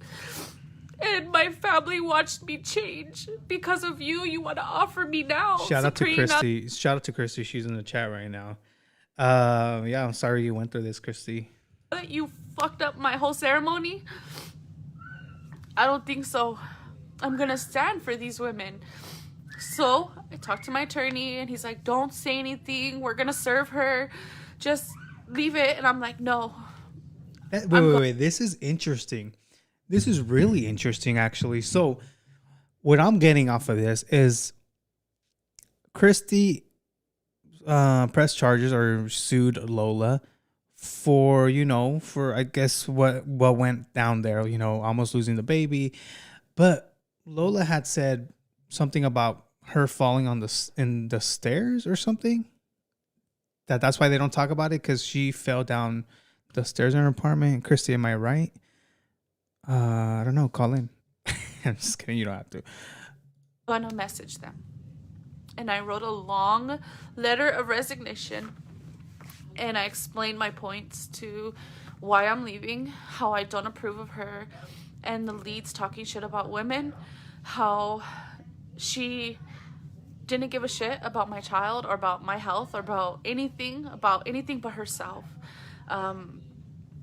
and my family watched me change because of you, you want to offer me now
Shout out
Supreme
to Christy. Shout out to Christy. She's in the chat right now. Yeah, I'm sorry you went through this, Christy.
That you fucked up my whole ceremony? I don't think so. I'm gonna stand for these women. So I talked to my attorney and he's like, don't say anything, we're gonna serve her, just leave it. And I'm like, no.
Wait. This is interesting. This is really interesting, actually. So what I'm getting off of this is Christy pressed charges or sued Lola for, I guess what went down there, almost losing the baby. But Lola had said something about her falling in the stairs or something. That's why they don't talk about it, because she fell down the stairs in her apartment. Christy, am I right? I don't know. Call in. I'm just kidding. You don't have to.
I'm gonna message them. And I wrote a long letter of resignation. And I explained my points to why I'm leaving, how I don't approve of her, and the leads talking shit about women, how she didn't give a shit about my child or about my health or about anything but herself.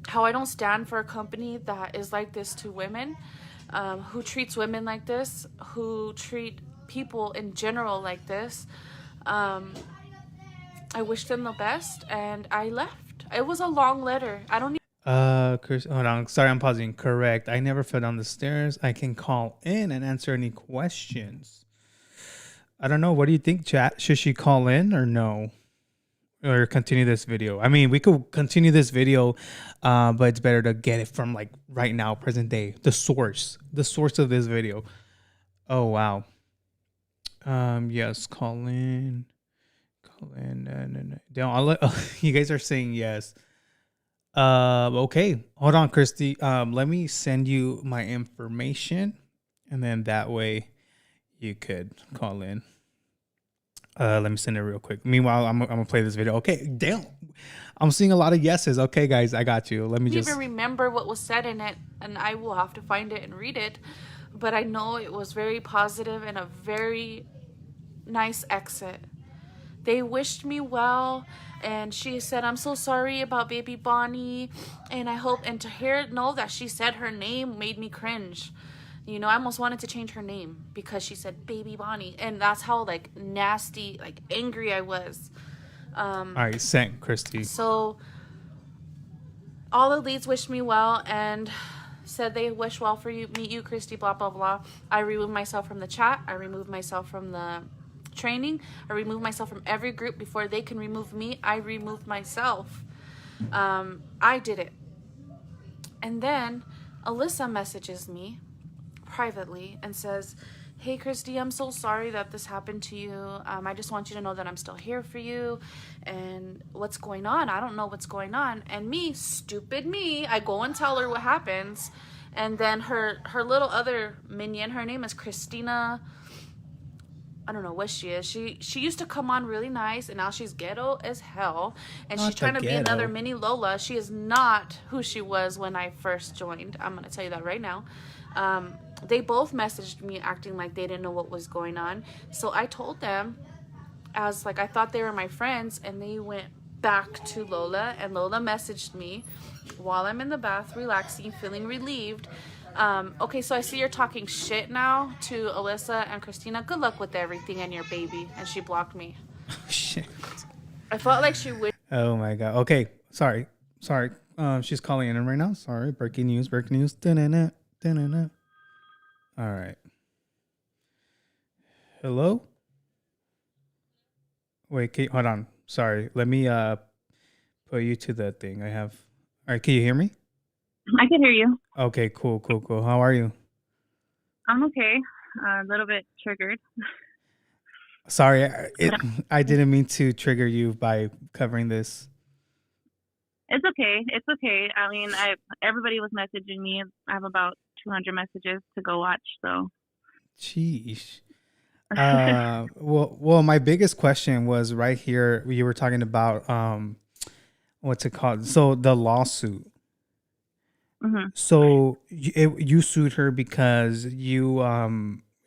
How I don't stand for a company that is like this to women, who treats women like this, who treat people in general like this. I wish them the best and I left. It was a long letter. I don't need
Chris, hold on. Sorry, I'm pausing. Correct. I never fell down the stairs. I can call in and answer any questions. I don't know. What do you think, chat? Should she call in or no? Or continue this video? I mean, we could continue this video, but it's better to get it from like right now, present day. The source of this video. Oh, wow. Yes, call in. Call in. You guys are saying yes. Okay. Hold on, Christy. Let me send you my information, and then that way you could call in. Let me send it real quick. Meanwhile, I'm gonna play this video. Okay, damn. I'm seeing a lot of yeses. Okay, guys, I got you. Let me just
even remember what was said in it, and I will have to find it and read it. But I know it was very positive and a very nice exit. They wished me well, and she said, I'm so sorry about baby Bonnie, and I hope, and to know that she said her name made me cringe. I almost wanted to change her name because she said baby Bonnie, and that's how like nasty, like angry I was.
All right, sent Christy.
So all the leads wished me well and said they wish well for you, meet you, Christy, blah, blah, blah. I removed myself from the chat. I removed myself from the training. I removed myself from every group before they can remove me. I removed myself. I did it. And then Alyssa messages me privately and says, hey, Christy, I'm so sorry that this happened to you. I just want you to know that I'm still here for you. And what's going on? I don't know what's going on. And me, stupid me, I go and tell her what happens. And then her little other minion, her name is Christina. I don't know what she is. She used to come on really nice, and now she's ghetto as hell. And she's trying to be another mini Lola. She is not who she was when I first joined. I'm going to tell you that right now. They both messaged me acting like they didn't know what was going on. So I told them, as like I thought they were my friends, and they went back to Lola, and Lola messaged me while I'm in the bath, relaxing, feeling relieved. Okay, so I see you're talking shit now to Alyssa and Christina. Good luck with everything and your baby. And she blocked me.
Shit.
I felt like she would.
Oh my god. Okay, sorry. She's calling in right now. Sorry. Breaking news. Da-na-na, da-na-na. All right. Hello? Wait, hold on. Sorry. Let me put you to the thing I have. All right, can you hear me?
I can hear you.
Okay, cool. How are you?
I'm okay. A little bit triggered.
Sorry, I didn't mean to trigger you by covering this.
It's okay. I mean, everybody was messaging me. I have about 200 messages to go watch. So.
Sheesh. Well, my biggest question was right here. You were talking about what's it called? So the lawsuit.
Mm-hmm.
So you sued her because you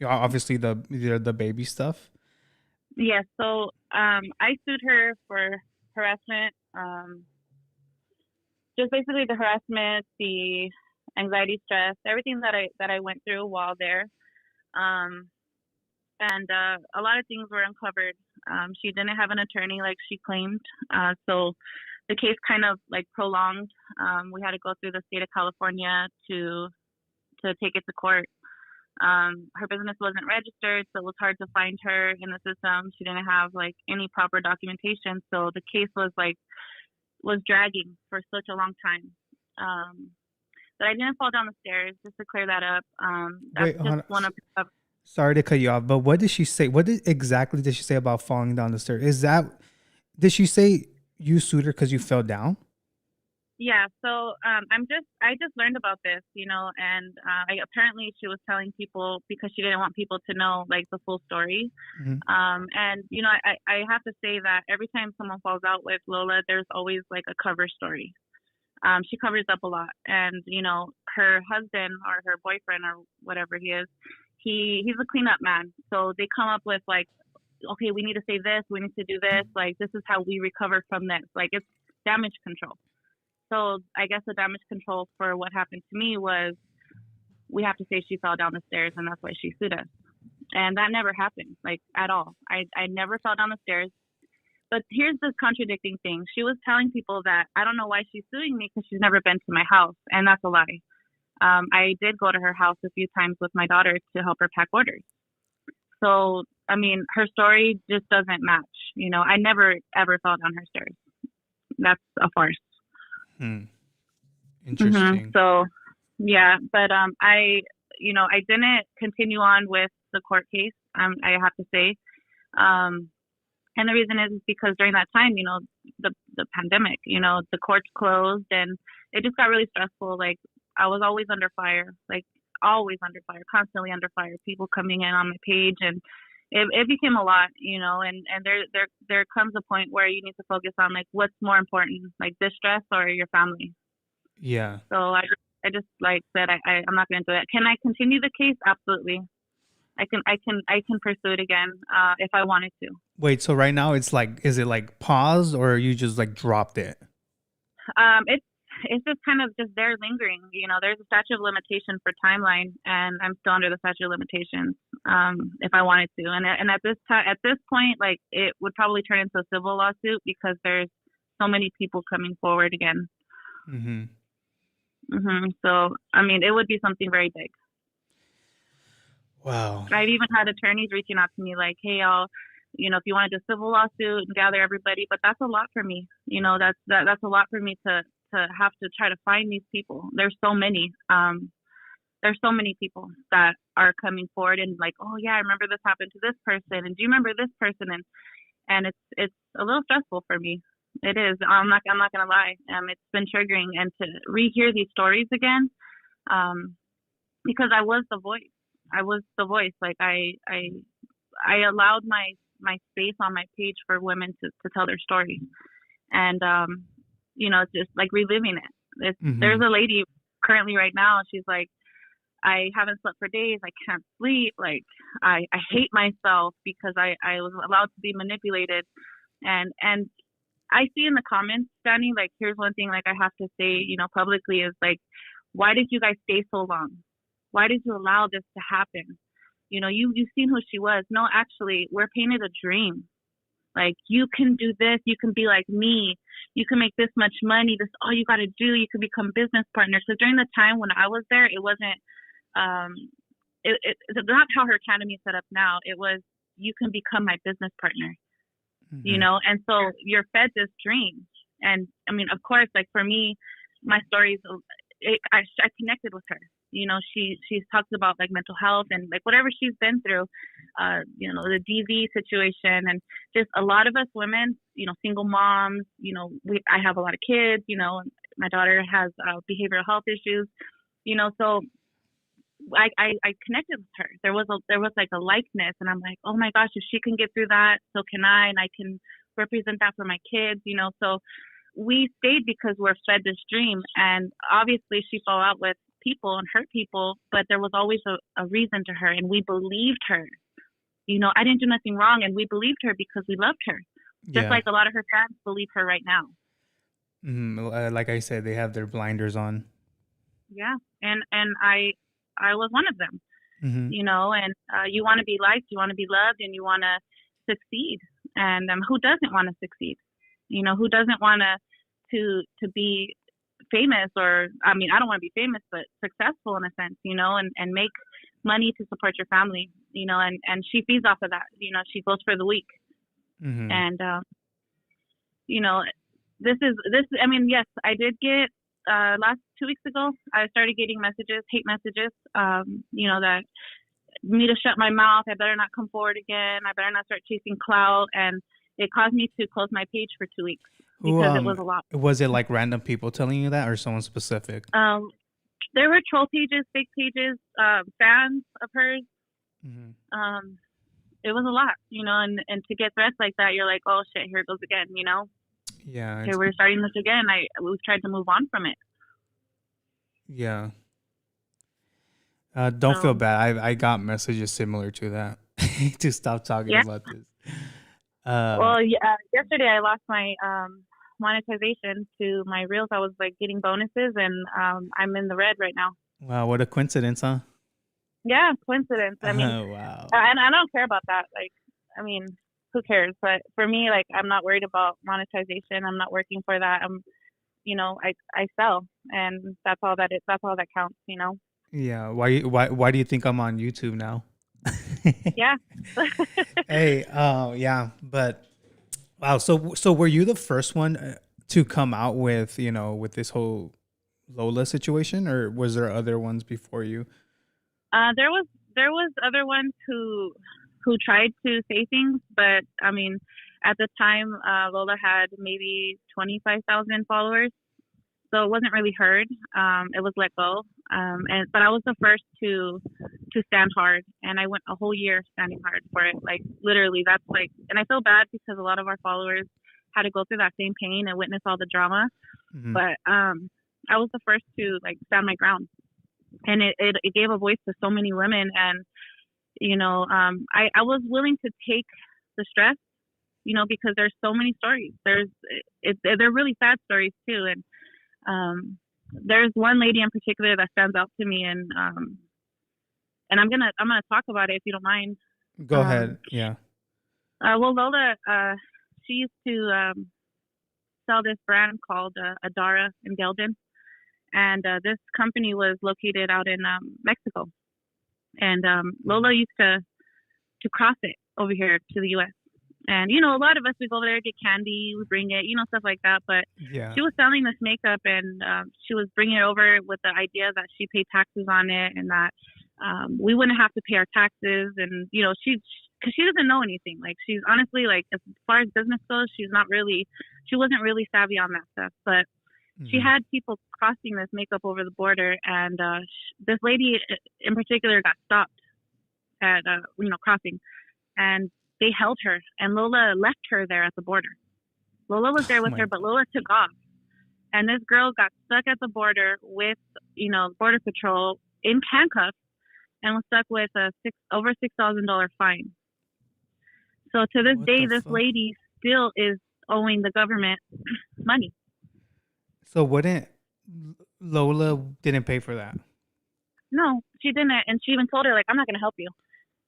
obviously the baby stuff.
Yeah. So I sued her for harassment. Just basically the harassment, the anxiety, stress, everything that I went through while there. And a lot of things were uncovered. She didn't have an attorney like she claimed. So the case kind of like prolonged. We had to go through the state of California to take it to court. Her business wasn't registered, so it was hard to find her in the system. She didn't have like any proper documentation. So the case was dragging for such a long time. But I didn't fall down the stairs, just to clear that up. That's just one of.
Sorry to cut you off, but what did she say? Exactly did she say about falling down the stairs? Did she say you sued her because you fell down?
Yeah. So I just learned about this, and apparently she was telling people because she didn't want people to know like the full story. Mm-hmm. And I have to say that every time someone falls out with Lola, there's always like a cover story. She covers up a lot, and her husband or her boyfriend or whatever he is, he's a cleanup man. So they come up with like, okay, we need to say this, we need to do this, like this is how we recover from this. Like it's damage control. So I guess the damage control for what happened to me was we have to say she fell down the stairs, and that's why she sued us. And that never happened, like at all. I never fell down the stairs. But here's this contradicting thing. She was telling people that I don't know why she's suing me because she's never been to my house. And that's a lie. I did go to her house a few times with my daughter to help her pack orders. So, I mean, her story just doesn't match. I never, ever fell down her stairs. That's a farce.
Interesting.
Mm-hmm. So, yeah. But I didn't continue on with the court case, I have to say. And the reason is because during that time, the pandemic, the courts closed and it just got really stressful. Like I was always under fire, constantly under fire, people coming in on my page, and it became a lot, and there comes a point where you need to focus on like what's more important, like this stress or your family.
Yeah.
So I just like said, I'm not going to do it. Can I continue the case? Absolutely. I can pursue it again if I wanted to.
Wait, so right now it's like, is it like paused or you just like dropped it?
It's just kind of just there lingering. There's a statute of limitation for timeline, and I'm still under the statute of limitations if I wanted to. And at this point, like it would probably turn into a civil lawsuit because there's so many people coming forward again.
Mm-hmm.
So, I mean, it would be something very big.
Wow.
I've even had attorneys reaching out to me like, hey, if you want to do a civil lawsuit and gather everybody, but that's a lot for me. That's a lot for me to have to try to find these people. There's so many. There's so many people that are coming forward and like, oh yeah, I remember this happened to this person, and do you remember this person? And it's a little stressful for me. It is. I'm not gonna lie. It's been triggering, and to rehear these stories again, because I was the voice. Like I allowed my space on my page for women to tell their stories, and it's just like reliving it. There's a lady currently right now. She's like, I haven't slept for days. I can't sleep. Like I hate myself because I was allowed to be manipulated, and I see in the comments, Danny, like here's one thing like I have to say, publicly is like, why did you guys stay so long? Why did you allow this to happen? You've seen who she was. No, actually, we're painted a dream. Like, you can do this. You can be like me. You can make this much money. This is all you got to do. You can become business partners. So during the time when I was there, it wasn't, it's not how her academy is set up now. It was, you can become my business partner, and so you're fed this dream. And I mean, of course, like for me, my stories, I connected with her. She's talked about like mental health and like whatever she's been through, the DV situation, and just a lot of us women, single moms, I have a lot of kids, my daughter has behavioral health issues, so I connected with her. There was like a likeness, and I'm like, oh my gosh, if she can get through that, so can I, and I can represent that for my kids, so we stayed because we're fed this dream. And obviously she fell out with people and hurt people, but there was always a reason to her, and we believed her. I didn't do nothing wrong, and we believed her because we loved her. Just like a lot of her fans believe her right now.
Like I said, they have their blinders on.
Yeah, and I was one of them. And you want to be liked, you want to be loved, and you want to succeed. And who doesn't want to succeed? Who doesn't want to be famous? Or I mean, I don't want to be famous, but successful in a sense, and make money to support your family, and she feeds off of that. She goes for the weak. And this I mean, yes, I did get last 2 weeks ago, I started getting hate messages, that me to shut my mouth. I better not come forward again. I better not start chasing clout. And it caused me to close my page for 2 weeks because it was a lot. Was
it like random people telling you that, or someone specific?
There were troll pages, fake pages, fans of hers. It was a lot, and to get threats like that, you're like, oh shit, here it goes again,
Yeah.
Okay, we're starting this again. We tried to move on from it.
Yeah. Don't feel bad. I got messages similar to that to stop talking about this.
Yesterday I lost my monetization to my reels. I was like getting bonuses, and I'm in the red right now.
Wow, what a coincidence, huh?
Yeah, coincidence. I mean,
wow.
And I don't care about that. Like, I mean, who cares? But for me, like, I'm not worried about monetization. I'm not working for that. I sell, and that's all that counts.
Yeah. Why do you think I'm on YouTube now?
Yeah.
Hey. Yeah. But wow. So were you the first one to come out with with this whole Lola situation, or was there other ones before you?
There was other ones who tried to say things, but I mean, at the time, Lola had maybe 25,000 followers, so it wasn't really heard. It was let go. But I was the first to stand hard, and I went a whole year standing hard for it. Like literally, that's like, and I feel bad because a lot of our followers had to go through that same pain and witness all the drama. But I was the first to like stand my ground, and it gave a voice to so many women. And I was willing to take the stress, because there's so many stories. They're really sad stories too, and there's one lady in particular that stands out to me, and I'm gonna talk about it if you don't mind.
Go ahead. Yeah.
Well, Lola, she used to sell this brand called Adara in Gelden, and this company was located out in Mexico. And Lola used to cross it over here to the U.S. And you know, a lot of us, we go over there, get candy, we bring it, you know, stuff like that. But
Yeah.
she was selling this makeup, and she was bringing it over with the idea that she paid taxes on it, and that we wouldn't have to pay our taxes. And you know, because she doesn't know anything. Like, she's honestly, like, as far as business goes, she wasn't really savvy on that stuff. But she had people crossing this makeup over the border, and this lady in particular got stopped at crossing, and they held her, and Lola left her there at the border. Lola was there with her, but Lola took off, and this girl got stuck at the border with border patrol in handcuffs, and was stuck with a over $6,000 fine. So to this day, this lady still is owing the government money.
So wouldn't Lola didn't pay for that?
No, she didn't. And she even told her, like, I'm not going to help you.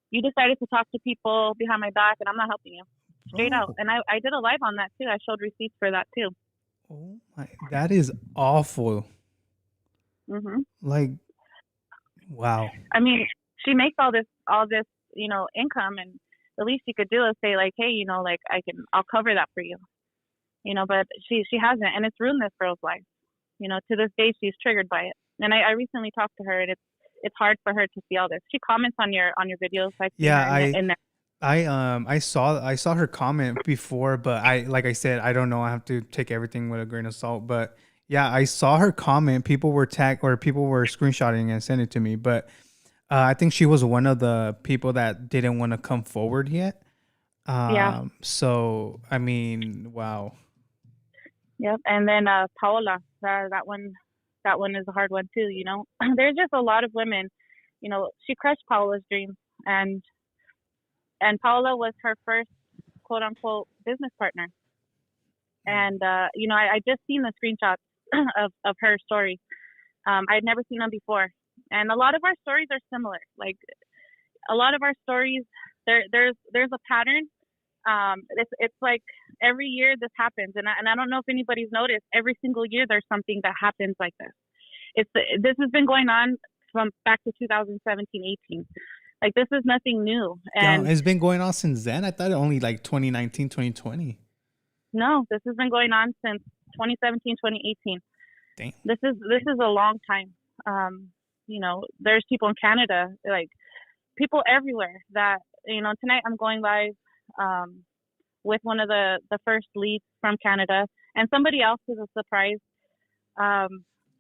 You decided to talk to people behind my back, and I'm not helping you. Straight out. And I did a live on that, too. I showed receipts for that, too.
Oh, my. That is awful.
Mm-hmm.
Like, wow.
I mean, she makes all this, income, and the least you could do is say, like, hey, like, I'll cover that for you. But she hasn't, and it's ruined this girl's life. To this day, she's triggered by it. And I recently talked to her, and it's hard for her to see all this. She comments on your videos.
I saw her comment before, but like I said, I don't know. I have to take everything with a grain of salt. But yeah, I saw her comment. People were screenshotting and sending it to me. But I think she was one of the people that didn't want to come forward yet.
Yeah.
So I mean, wow.
Yep. And then Paola, that one is a hard one too. There's just a lot of women. She crushed Paola's dreams, and Paola was her first quote unquote business partner. And I just seen the screenshots of her story. I'd never seen them before, and a lot of our stories are similar. Like, a lot of our stories, there's a pattern. It's like every year this happens, and I don't know if anybody's noticed. Every single year there's something that happens like this. This has been going on from back to 2017, 18. Like, this is nothing new. And
it's been going on since then. I thought only like 2019, 2020.
No, this has been going on since 2017, 2018.
Dang.
This is a long time. There's people in Canada, like people everywhere that, tonight I'm going live with one of the first leads from Canada, and somebody else is a surprise.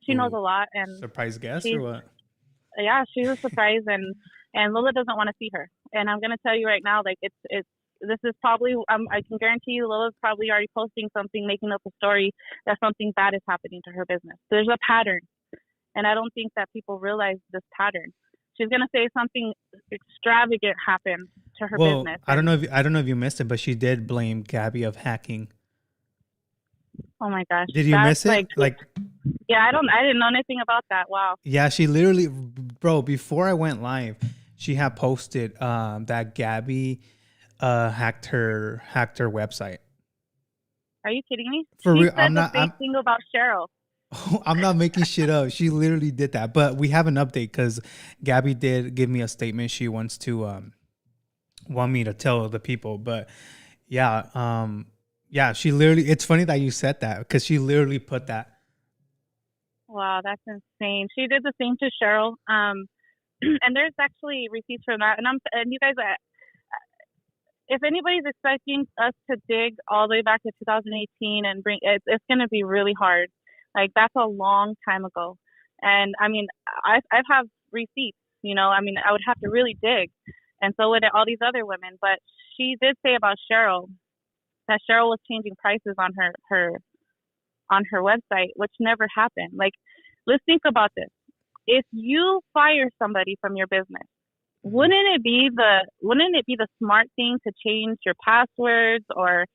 She knows a lot, and
surprise guest or what?
Yeah, she's a surprise, and Lola doesn't want to see her. And I'm gonna tell you right now, like, this is probably I can guarantee you Lola's probably already posting something, making up a story that something bad is happening to her business. There's a pattern, and I don't think that people realize this pattern. She's gonna say something extravagant happened to her business.
I don't know if you missed it, but she did blame Gabi of hacking.
Oh my gosh!
Did you miss it?
Yeah, I didn't know anything about that. Wow.
Yeah, she literally, bro. Before I went live, she had posted that Gabi hacked her website.
Are you kidding me?
For real,
I'm not. The same thing about Cheryl.
I'm not making shit up. She literally did that. But we have an update because Gabi did give me a statement she wants to want me to tell the people. But yeah, she literally. It's funny that you said that because she literally put that.
Wow, that's insane. She did the same to Cheryl. And there's actually receipts from that. And you guys, if anybody's expecting us to dig all the way back to 2018 and bring it's going to be really hard. Like, that's a long time ago. And I mean, I have receipts, I would have to really dig. And so would all these other women. But she did say about Cheryl that Cheryl was changing prices on her website, which never happened. Like, let's think about this. If you fire somebody from your business, wouldn't it be the smart thing to change your passwords or,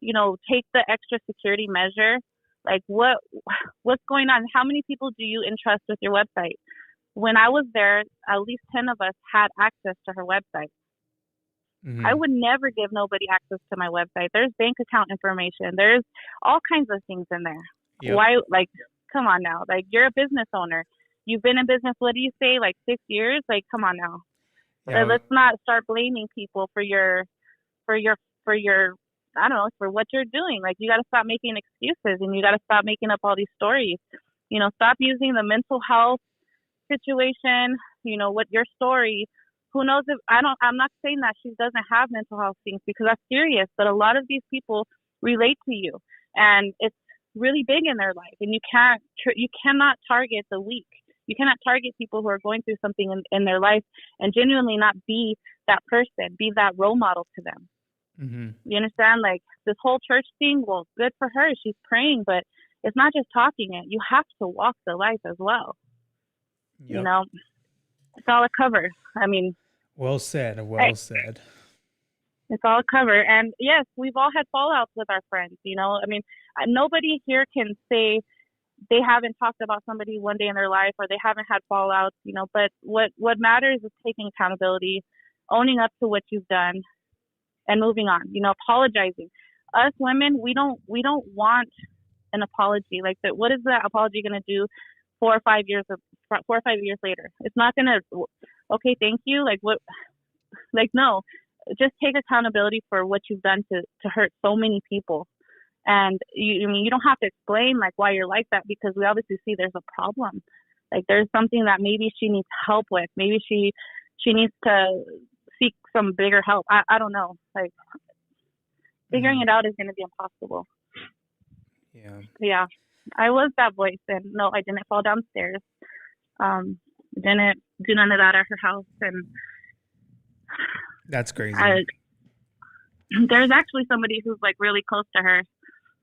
take the extra security measure? Like, what's going on? How many people do you entrust with your website? When I was there, at least 10 of us had access to her website. I would never give nobody access to my website. There's bank account information. There's all kinds of things in there.
Yep.
Why, like, come on now. Like, you're a business owner. You've been in business, what do you say, like 6 years? Like, come on now.
Yeah.
Let's not start blaming people for your, I don't know, for what you're doing. Like, you got to stop making excuses, and you got to stop making up all these stories. You know, stop using the mental health situation, you know, what your story. Who knows if I'm not saying that she doesn't have mental health things, because that's serious, but a lot of these people relate to you, and it's really big in their life, and you cannot target the weak. You cannot target people who are going through something in their life and genuinely not be that person, be that role model to them. You understand? Like, this whole church thing, well, good for her, she's praying, but it's not just talking it. You have to walk the life as well.
Yep.
You know, it's all a cover. I mean,
well said. Well said.
It's all a cover. And yes, we've all had fallouts with our friends. You know, I mean, nobody here can say they haven't talked about somebody one day in their life, or they haven't had fallouts. You know, but what matters is taking accountability, owning up to what you've done, and moving on. You know, apologizing. Us women, we don't want an apology. Like, that. What is that apology going to do 4 or 5 years later? It's not going to. Okay, thank you. Like, what? Like, no. Just take accountability for what you've done to hurt so many people. And you don't have to explain like why you're like that, because we obviously see there's a problem. Like, there's something that maybe she needs help with. Maybe she needs to seek some bigger help. I don't know. Like, figuring it out is going to be impossible. Yeah. I was that voice, and no, I didn't fall downstairs. Didn't do none of that at her house, and
that's crazy.
There's actually somebody who's like really close to her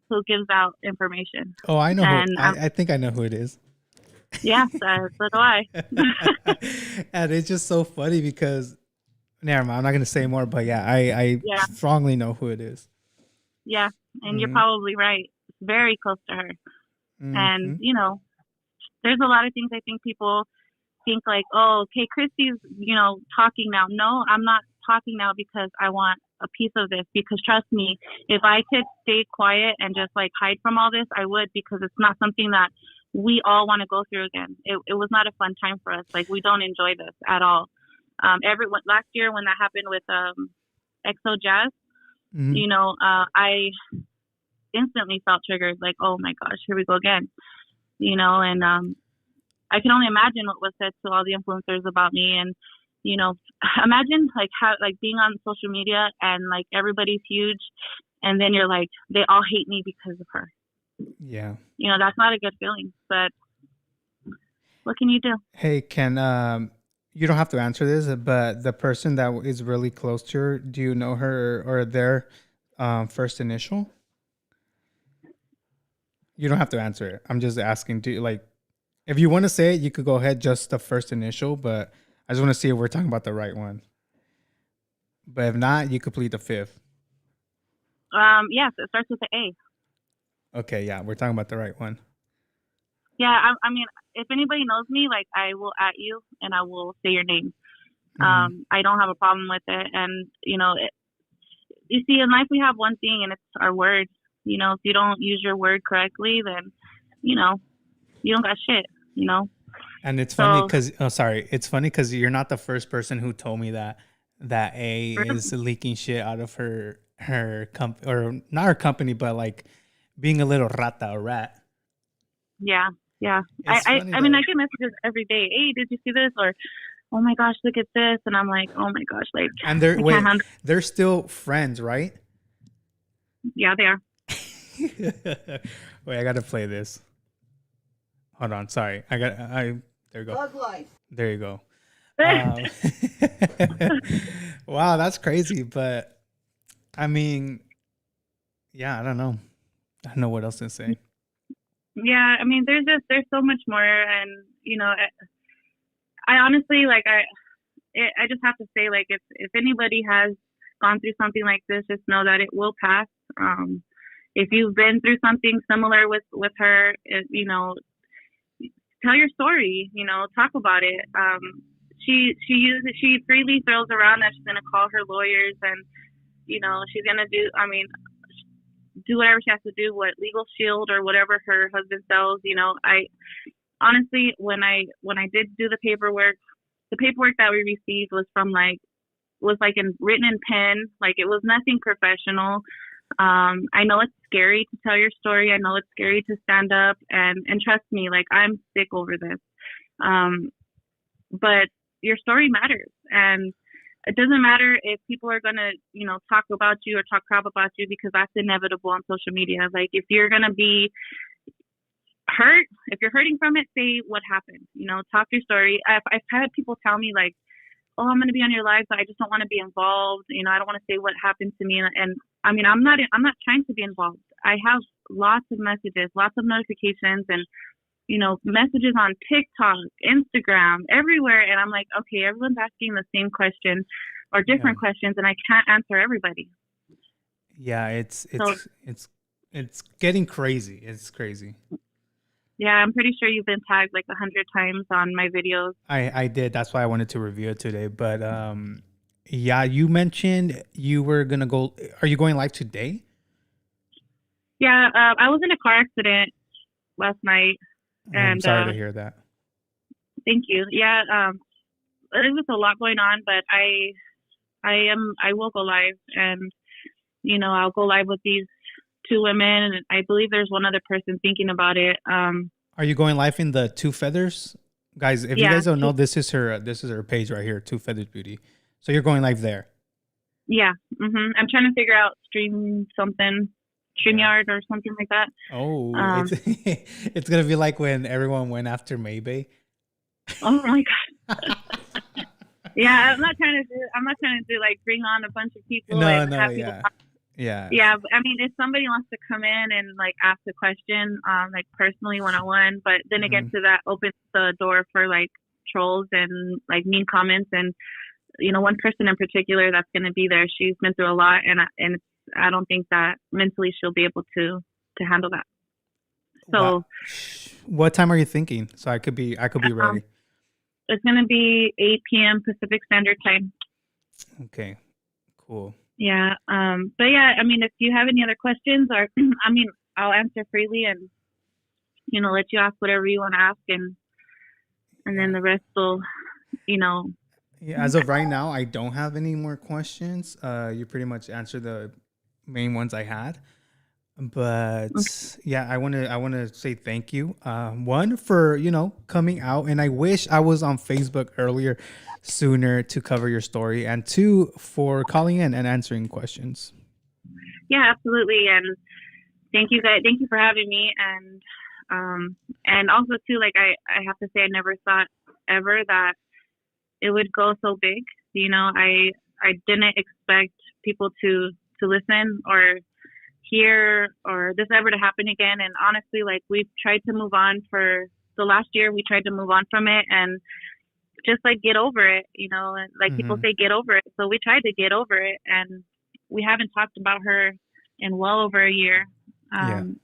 who gives out information.
Oh, I know. I think I know who it is.
Yeah, so do I.
And it's just so funny because, never mind, I'm not going to say more, but yeah, I strongly know who it is.
Yeah, and you're probably right. Very close to her. And, you know, there's a lot of things I think people think like, oh, okay, Christy's, you know, talking now. No, I'm not talking now because I want a piece of this, because trust me, if I could stay quiet and just like hide from all this, I would, because it's not something that we all want to go through again. It was not a fun time for us. Like, we don't enjoy this at all. Last year when that happened with EXO Jazz, you know, I instantly felt triggered, like, oh my gosh, here we go again, you know. And I can only imagine what was said to all the influencers about me. And, you know, imagine like how, like, being on social media and like everybody's huge, and then you're like, they all hate me because of her.
Yeah.
You know, that's not a good feeling, but what can you do?
Hey, Ken, you don't have to answer this, but the person that is really close to her, do you know her or their first initial? You don't have to answer it. I'm just asking, if you want to say it, you could go ahead, just the first initial, but I just want to see if we're talking about the right one. But if not, you could plead the fifth.
Yes, it starts with the A.
Okay, yeah, we're talking about the right one.
Yeah, I mean, if anybody knows me, like, I will at you and I will say your name. I don't have a problem with it. And, you know, you see, in life we have one thing, and it's our word. You know, if you don't use your word correctly, then, you know, you don't got shit, you know?
And it's funny because, it's funny because you're not the first person who told me that A is leaking shit out of her company, or not her company, but like being a little rata or rat.
Yeah. I mean, I get messages every day. Hey, did you see this? Or, oh my gosh, look at this. And I'm like, oh my gosh, like,
and they're still friends, right?
Yeah, they are.
Wait, I gotta play this. Hold on, sorry. There you go. Bug life. There you go. Wow, that's crazy. But I mean, yeah, I don't know what else to say.
Yeah, I mean, there's so much more, and you know, I honestly, like, I just have to say, like, if anybody has gone through something like this, just know that it will pass. If you've been through something similar with her, you know, tell your story, you know, talk about it. she freely throws around that she's gonna call her lawyers and she's gonna do whatever she has to do, what Legal Shield or whatever her husband sells. I honestly, when I did do the paperwork that we received was from written in pen, it was nothing professional. I know it's scary to tell your story. I know it's scary to stand up and trust me, I'm sick over this. But your story matters, and it doesn't matter if people are gonna, talk about you or talk crap about you, because that's inevitable on social media. If you're gonna be hurt, if you're hurting from it, say what happened. Talk your story. I've had people tell me oh, I'm gonna be on your live, but I just don't want to be involved. I don't want to say what happened to me. And I mean, I'm not trying to be involved. I have lots of messages, lots of notifications, and messages on TikTok, Instagram, everywhere. And I'm like, okay, everyone's asking the same question or different questions, and I can't answer everybody.
Yeah, it's getting crazy. It's crazy.
Yeah, I'm pretty sure you've been tagged 100 times on my videos.
I did. That's why I wanted to review it today. But yeah, you mentioned you were gonna go. Are you going live today?
Yeah, I was in a car accident last night. And
I'm sorry to hear that.
Thank you. Yeah, there's just a lot going on, but I will go live, and I'll go live with these two women, and I believe there's one other person thinking about it.
Are you going live in the Two Feathers, guys? If you guys don't know, this is her page right here, Two Feathers Beauty. So you're going live there.
Yeah. I'm trying to figure out StreamYard or something like that.
Oh, it's gonna be like when everyone went after Maybay.
Oh my god. Yeah, I'm not trying to bring on a bunch of people. Yeah. But, I mean, if somebody wants to come in and ask a question, personally 1-on-1, but then again, to that opens the door for trolls and mean comments. And one person in particular that's going to be there, she's been through a lot, and I don't think that mentally she'll be able to handle that. So,
wow. What time are you thinking? So I could be ready.
It's going to be 8 p.m. Pacific Standard Time.
Okay, cool.
Yeah. But yeah, I mean, if you have any other questions, or I mean, I'll answer freely and let you ask whatever you want to ask, and then the rest will,
Yeah, as of right now, I don't have any more questions. You pretty much answered the main ones I had. But yeah, I want to say thank you. One, for coming out, and I wish I was on Facebook earlier, sooner, to cover your story, and two, for calling in and answering questions.
Yeah, absolutely, and thank you guys. Thank you for having me, and also too, I have to say, I never thought ever that it would go so big. I didn't expect people to listen or hear, or this ever to happen again. And honestly, we've tried to move on for the last year. We tried to move on from it and just get over it, and people say get over it. So we tried to get over it, and we haven't talked about her in well over a year. And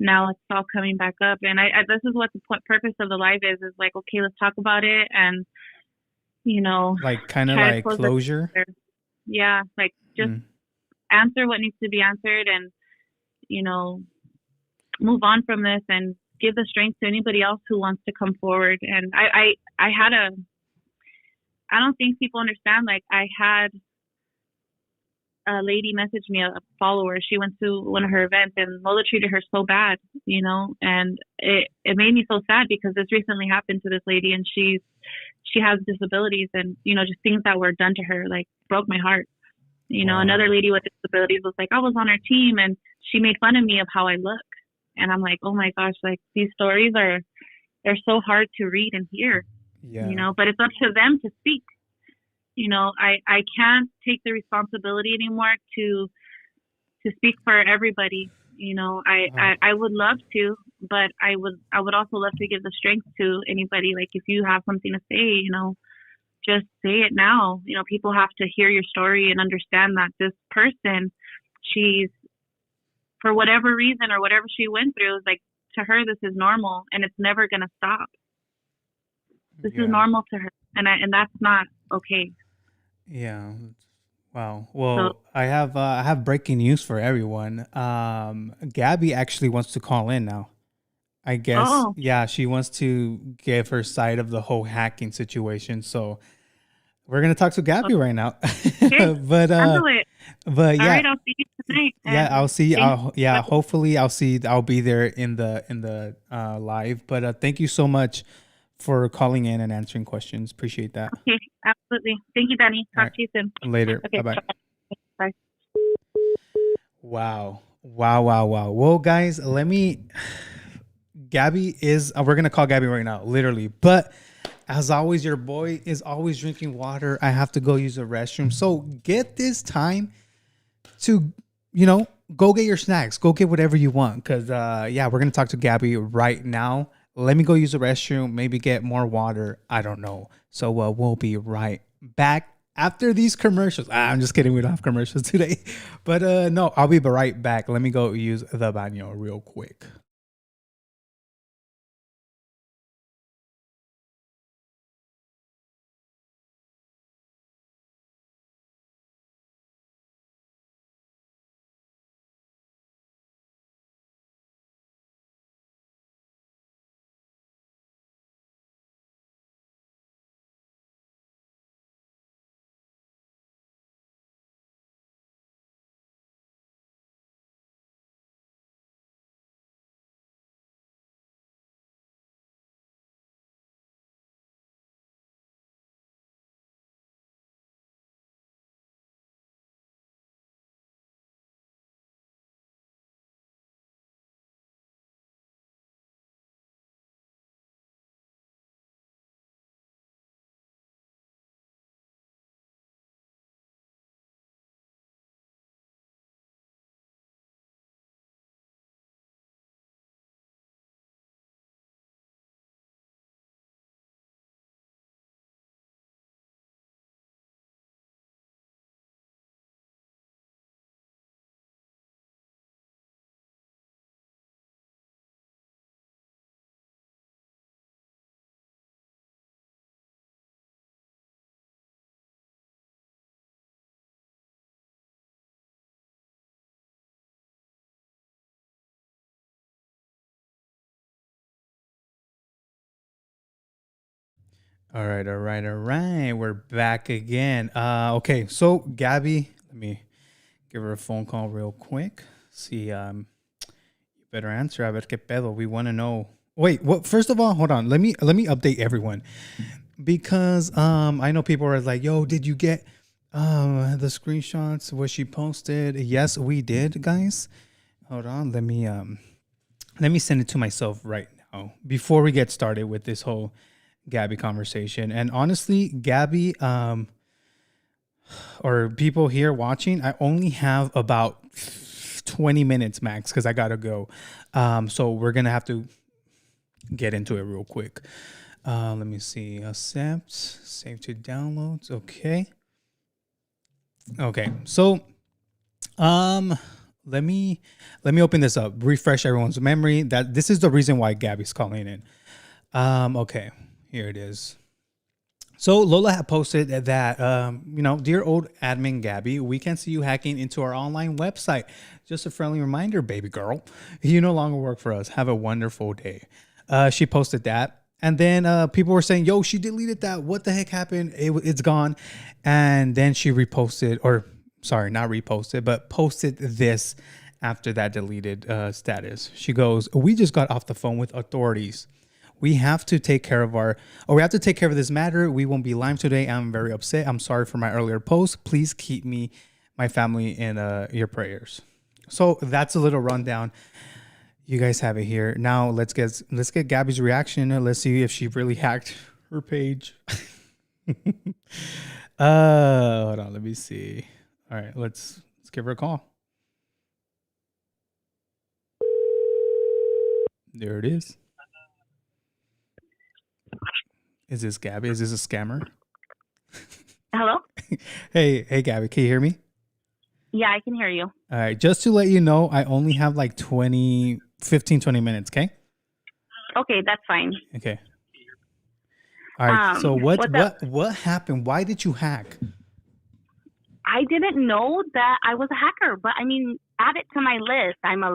now it's all coming back up. And I this is what the purpose of the live is okay, let's talk about it, and
kind of closure.
Yeah, just answer what needs to be answered, and move on from this, and give the strength to anybody else who wants to come forward. And I don't think people understand, I had a lady message me, a follower. She went to one of her events, and Lola treated her so bad, and it made me so sad, because this recently happened to this lady, and she has disabilities, and just things that were done to her broke my heart. Wow. Another lady with disabilities was I was on her team, and she made fun of me of how I look, and I'm oh my gosh, these stories they're so hard to read and hear. But it's up to them to speak. I can't take the responsibility anymore to speak for everybody. I would love to, but I would also love to give the strength to anybody. If you have something to say, just say it now. People have to hear your story and understand that this person, she's, for whatever reason or whatever she went through, to her, this is normal, and it's never going to stop. This is normal to her. and that's not okay.
Yeah. Wow. Well, I have breaking news for everyone. Gabi actually wants to call in now. I guess.
Oh,
Yeah, she wants to give her side of the whole hacking situation. So we're gonna talk to Gabi right now.
okay.
but
Handle it.
but
All
yeah.
right, I'll see you tonight.
Yeah,
And
I'll see.
thank you.
Hopefully, I'll be there in the live. But thank you so much for calling in and answering questions. Appreciate that.
Okay, absolutely. Thank you, Danny.
All
Talk
right.
to you soon.
Later.
Okay,
Bye bye.
bye.
Wow. Well, guys, let me. Gabi is. We're gonna call Gabi right now, literally. But as always, your boy is always drinking water. I have to go use the restroom. So get this time to, go get your snacks. Go get whatever you want. Cause we're gonna talk to Gabi right now. Let me go use the restroom. Maybe get more water. I don't know. So we'll be right back after these commercials. I'm just kidding. We don't have commercials today. But no, I'll be right back. Let me go use the baño real quick. All right. We're back again. Okay, so Gabi, let me give her a phone call real quick. See, you better answer. A ver qué pedo. We want to know. Wait, what? First of all, hold on. Let me update everyone because I know people are like, "Yo, did you get the screenshots what she posted?" Yes, we did, guys. Hold on. Let me send it to myself right now before we get started with this whole Gabi conversation. And honestly, Gabi, or people here watching, I only have about 20 minutes max because I gotta go. So we're gonna have to get into it real quick. Let me see. Accept, save to downloads. Okay. So let me open this up, refresh everyone's memory that this is the reason why Gabi's calling in. Okay. Here it is. So Lola had posted that, dear old admin Gabi, we can see you hacking into our online website. Just a friendly reminder, baby girl, you no longer work for us. Have a wonderful day. She posted that. And then people were saying, yo, she deleted that. What the heck happened? It's gone. And then she reposted, or sorry, not reposted, but posted this after that deleted status. She goes, we just got off the phone with authorities. We have to take care of this matter. We won't be live today. I'm very upset. I'm sorry for my earlier post. Please keep my family in your prayers. So that's a little rundown. You guys have it here. Now let's get Gabi's reaction. Let's see if she really hacked her page. Hold on. Let me see. All right, let's give her a call. There it is. Is this Gabi? Is this a scammer?
Hello?
Hey, Gabi, can you hear me?
Yeah, I can hear you.
All right, just to let you know, I only have like 15, 20 minutes, okay?
Okay, that's fine.
Okay. All right. So
what's up?
what happened? Why did you hack?
I didn't know that I was a hacker, but I mean, add it to my list. I'm a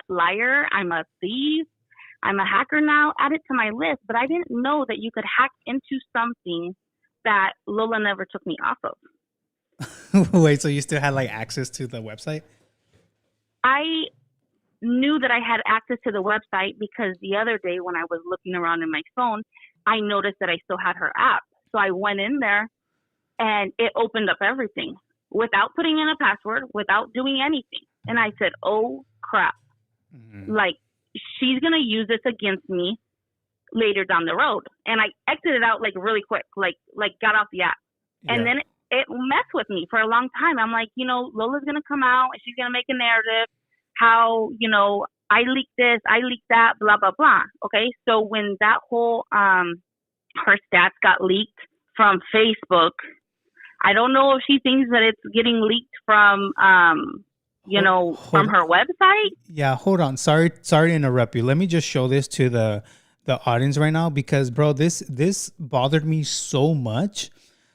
liar. I'm a thief. I'm a hacker now. Add it to my list, but I didn't know that you could hack into something that Lola never took me off of.
Wait, so you still had like access to the website?
I knew that I had access to the website because the other day when I was looking around in my phone, I noticed that I still had her app. So I went in there and it opened up everything without putting in a password, without doing anything. And I said, oh crap. Like, she's going to use this against me later down the road. And I exited out like really quick, like got off the app. And then it messed with me for a long time. I'm like, Lola's going to come out and she's going to make a narrative how, I leaked this, I leaked that, blah, blah, blah. Okay. So when that whole, her stats got leaked from Facebook, I don't know if she thinks that it's getting leaked from, from her website.
Yeah, hold on. Sorry to interrupt you. Let me just show this to the audience right now because, bro, this bothered me so much.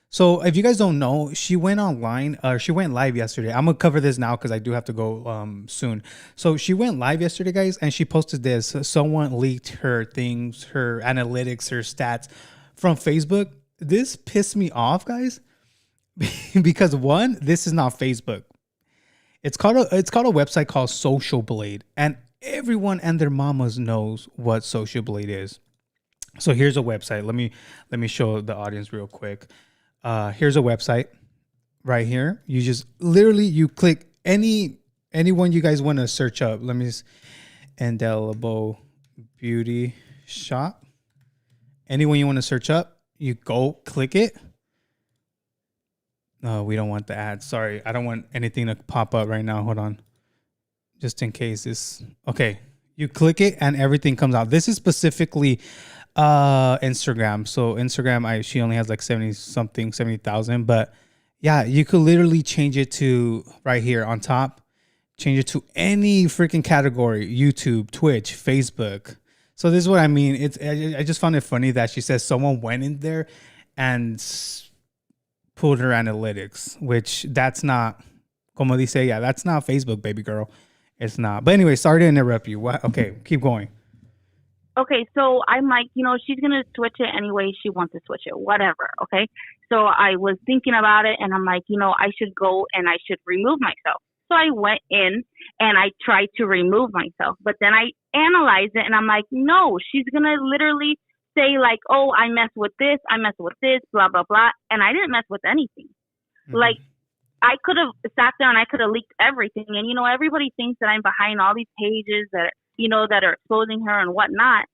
So if you guys don't know, she went online, she went live yesterday. I'm gonna cover this now because I do have to go soon. So she went live yesterday, guys, and she posted this. Someone leaked her things, her analytics, her stats from Facebook. This pissed me off, guys. Because one, this is not Facebook. It's called a website called Social Blade, and everyone and their mamas knows what Social Blade is. So here's a website. Let me show the audience real quick. Here's a website right here. You just you click anyone you guys want to search up. Let me Indelible Beauty Shop. Anyone you want to search up, you go click it. No, we don't want the ad. Sorry, I don't want anything to pop up right now. Hold on. Just in case this. Okay, you click it and everything comes out. This is specifically Instagram. So Instagram, she only has like 70,000. But yeah, you could literally change it to right here on top. Change it to any freaking category: YouTube, Twitch, Facebook. So this is what I mean. I just found it funny that she says someone went in there and pulled her analytics, which that's not, como dice, that's not Facebook, baby girl. It's not. But anyway, sorry to interrupt you. What? Okay, keep going.
Okay, so I'm like, she's going to switch it anyway. She wants to switch it, whatever. Okay, so I was thinking about it and I'm like, I should go and I should remove myself. So I went in and I tried to remove myself, but then I analyzed it and I'm like, no, she's going to literally say like, oh, I messed with this, blah, blah, blah. And I didn't mess with anything. Like, I could have sat there and I could have leaked everything. And, everybody thinks that I'm behind all these pages that, that are exposing her and whatnot.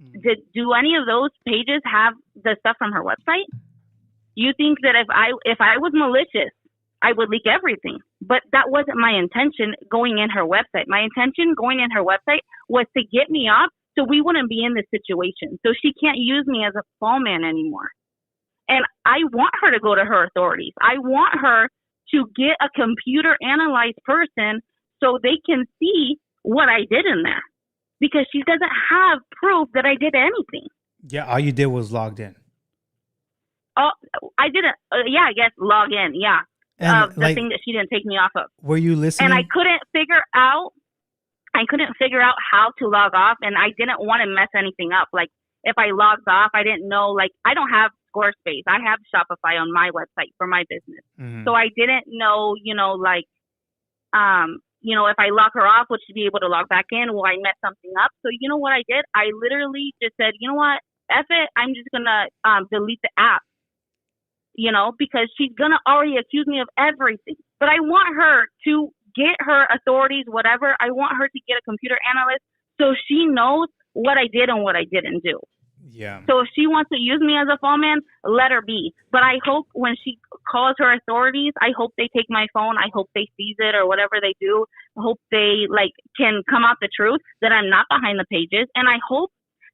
Do any of those pages have the stuff from her website? You think that if I was malicious, I would leak everything. But that wasn't my intention going in her website. My intention going in her website was to get me off so we wouldn't be in this situation. So she can't use me as a fall man anymore. And I want her to go to her authorities. I want her to get a computer analyzed person so they can see what I did in there. Because she doesn't have proof that I did anything.
Yeah, all you did was logged in.
Oh, I didn't. I guess log in. Yeah.
And
the thing that she didn't take me off of.
Were you listening?
And I couldn't figure out how to log off, and I didn't want to mess anything up. Like, if I logged off, I didn't know, like, I don't have Squarespace. I have Shopify on my website for my business. So I didn't know, if I lock her off, would she be able to log back in? Will I mess something up? So you know what I did? I literally just said, you know what? F it. I'm just going to delete the app, because she's going to already accuse me of everything. But I want her to get her authorities, whatever. I want her to get a computer analyst so she knows what I did and what I didn't do.
Yeah.
So if she wants to use me as a fall man, let her be. But I hope when she calls her authorities, I hope they take my phone. I hope they seize it or whatever they do. I hope they can come out the truth that I'm not behind the pages. And I hope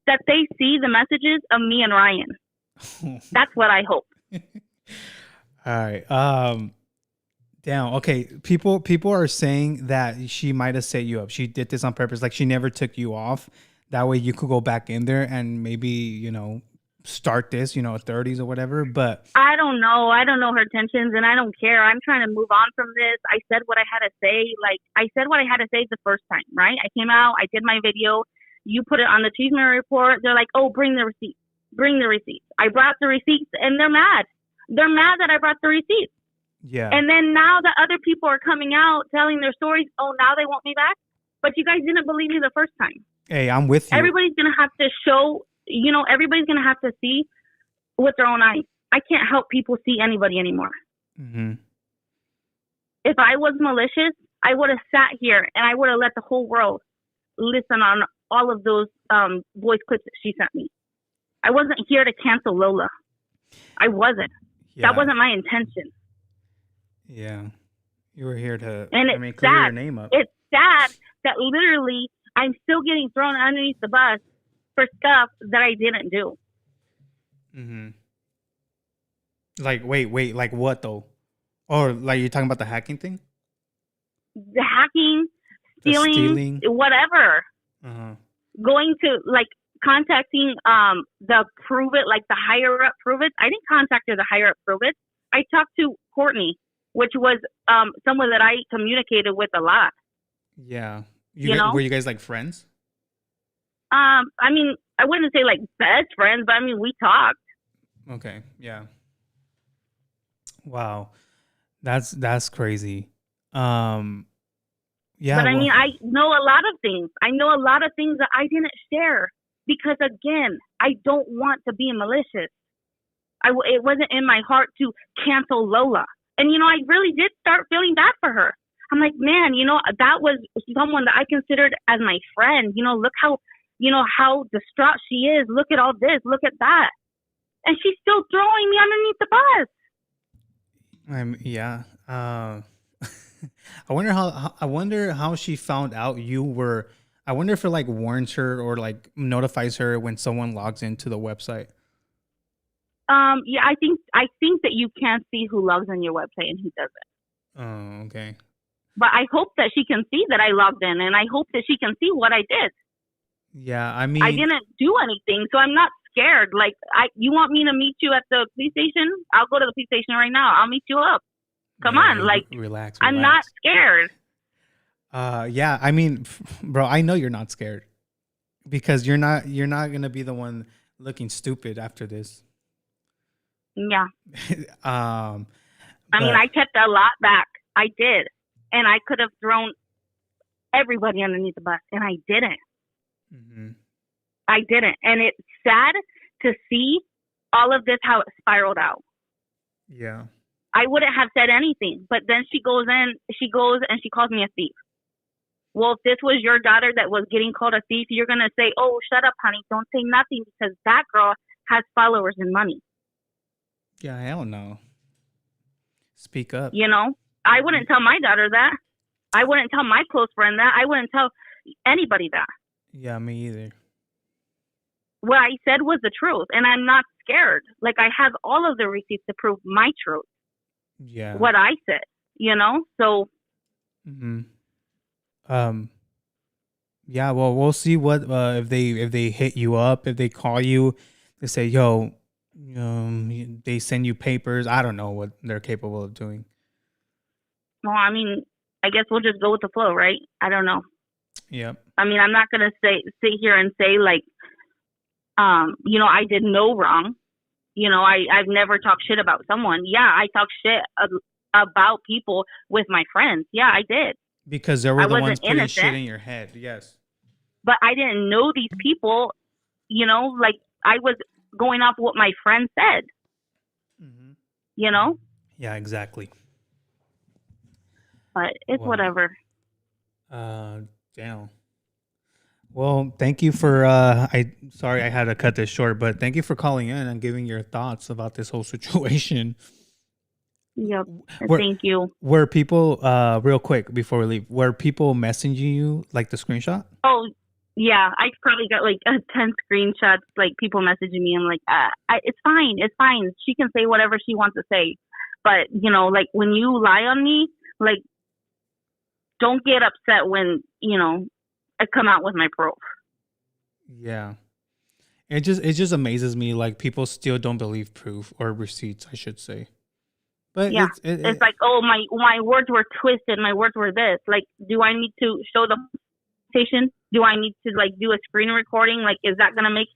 that they see the messages of me and Ryan. That's what I hope.
All right. Damn. Okay. People are saying that she might have set you up. She did this on purpose. Like, she never took you off. That way you could go back in there and maybe, start this, 30s or whatever. But
I don't know. I don't know her intentions, and I don't care. I'm trying to move on from this. I said what I had to say. Like, I said what I had to say the first time, right? I came out. I did my video. You put it on the Chisme report. They're like, oh, bring the receipts. Bring the receipts. I brought the receipts, and they're mad. They're mad that I brought the receipts.
yeah,
And then now that other people are coming out telling their stories, oh, now they want me back? But you guys didn't believe me the first time.
hey, I'm with you.
Everybody's going to have to show, everybody's going to have to see with their own eyes. I can't help people see anybody anymore.
Mm-hmm.
If I was malicious, I would have sat here and I would have let the whole world listen on all of those voice clips that she sent me. I wasn't here to cancel Lola. I wasn't.
Yeah.
That wasn't my intention.
Yeah. You were here to
And
clear your name up.
It's sad that literally I'm still getting thrown underneath the bus for stuff that I didn't do.
Mm-hmm. Like, wait, like what though? Or like you're talking about the hacking thing?
The hacking,
The
stealing, whatever.
Uh-huh.
Going to contacting the Prove It, like the higher up Prove It. I didn't contact the higher up Prove It. I talked to Courtney, which was someone that I communicated with a lot.
Yeah.
Know?
Were you guys like friends?
I mean, I wouldn't say like best friends, but I mean, we talked.
Okay. Yeah. Wow. That's crazy. Yeah.
But I mean, I know a lot of things. I know a lot of things that I didn't share because, again, I don't want to be malicious. It wasn't in my heart to cancel Lola. And, I really did start feeling bad for her. I'm like, man, that was someone that I considered as my friend. Look how, how distraught she is. Look at all this. Look at that. And she's still throwing me underneath the bus.
Yeah. I wonder how she found out you were. I wonder if it like warns her or like notifies her when someone logs into the website.
Yeah, I think that you can see who logs on your website and who doesn't.
Oh, okay.
But I hope that she can see that I logged in, and I hope that she can see what I did.
Yeah, I mean,
I didn't do anything, so I'm not scared. Like, you want me to meet you at the police station? I'll go to the police station right now. I'll meet you up. Come on, like,
relax.
I'm not scared.
Yeah, I mean, bro, I know you're not scared because you're not gonna be the one looking stupid after this.
Yeah.
I
mean, I kept a lot back. I did, and I could have thrown everybody underneath the bus, and I didn't.
Mm-hmm.
I didn't, and it's sad to see all of this how it spiraled out.
Yeah.
I wouldn't have said anything, but then she goes and she calls me a thief. Well, if this was your daughter that was getting called a thief, you're going to say, oh, shut up, honey. Don't say nothing because that girl has followers and money.
Yeah, hell no. Speak up.
I wouldn't tell my daughter that. I wouldn't tell my close friend that. I wouldn't tell anybody that.
Yeah, me either.
What I said was the truth, and I'm not scared. Like, I have all of the receipts to prove my truth.
Yeah.
What I said, so.
Mm-hmm. Yeah, well, we'll see what if they hit you up, if they call you, they say, yo, they send you papers. I don't know what they're capable of doing.
Well, I mean, I guess we'll just go with the flow, right? I don't know.
Yep.
I mean, I'm not gonna sit here and say like, I did no wrong. I've never talked shit about someone. Yeah, I talk shit about people with my friends. Yeah, I did.
Because they were the ones putting shit in your head. Yes.
But I didn't know these people, like I was going off what my friend said. Mm-hmm.
Yeah, exactly.
But it's whatever.
Damn. Well, thank you for sorry I had to cut this short, but thank you for calling in and giving your thoughts about this whole situation.
Yep. Thank you.
Were people real quick before we leave, were people messaging you like the screenshot?
Oh, yeah. I probably got like 10 screenshots, like people messaging me. I'm like, it's fine. It's fine. She can say whatever she wants to say. But, like when you lie on me, like, don't get upset when, I come out with my proof.
Yeah. it just amazes me, like people still don't believe proof or receipts, I should say. But
Yeah, it's like, oh, my words were twisted, my words were this. Like, do I need to show the station? Do I need to like do a screen recording? Like, is that gonna make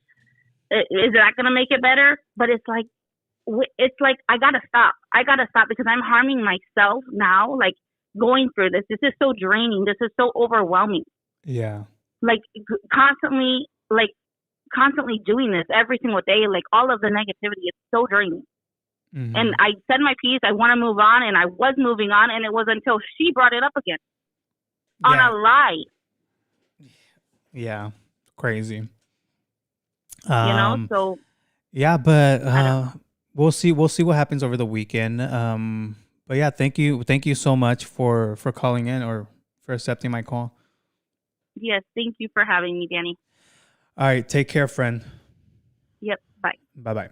it better? But it's like I gotta stop because I'm harming myself now. Like going through this is so draining. This is so overwhelming.
Yeah.
Like constantly doing this every single day. Like all of the negativity, it's so draining.
Mm-hmm.
And I said my piece. I want to move on, and I was moving on, and it was until she brought it up again on a lie.
Yeah, crazy.
So
yeah, but we'll see what happens over the weekend. But yeah, thank you so much for calling in or for accepting my call.
Yes, thank you for having me, Danny.
All right, take care, friend.
Yep, bye.
Bye.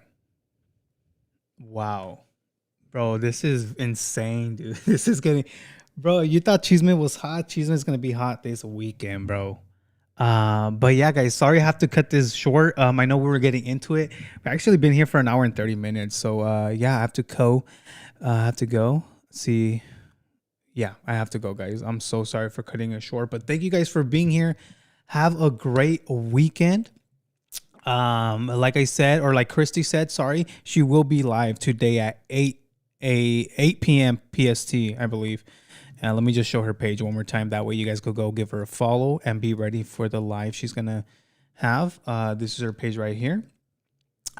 Wow, bro, this is insane, dude. This is getting, bro. You thought Chisme was hot? Chisme is gonna be hot this weekend, bro. But yeah, guys, sorry I have to cut this short. I know we were getting into it. We've actually been here for an hour and 30 minutes. So yeah, I have to go. See, yeah, I have to go, guys. I'm so sorry for cutting it short, but thank you guys for being here. Have a great weekend. Like I said, or like Christy said, sorry, she will be live today at 8 p.m. PST, I believe. Let me just show her page one more time. That way you guys could go give her a follow and be ready for the live she's going to have. This is her page right here.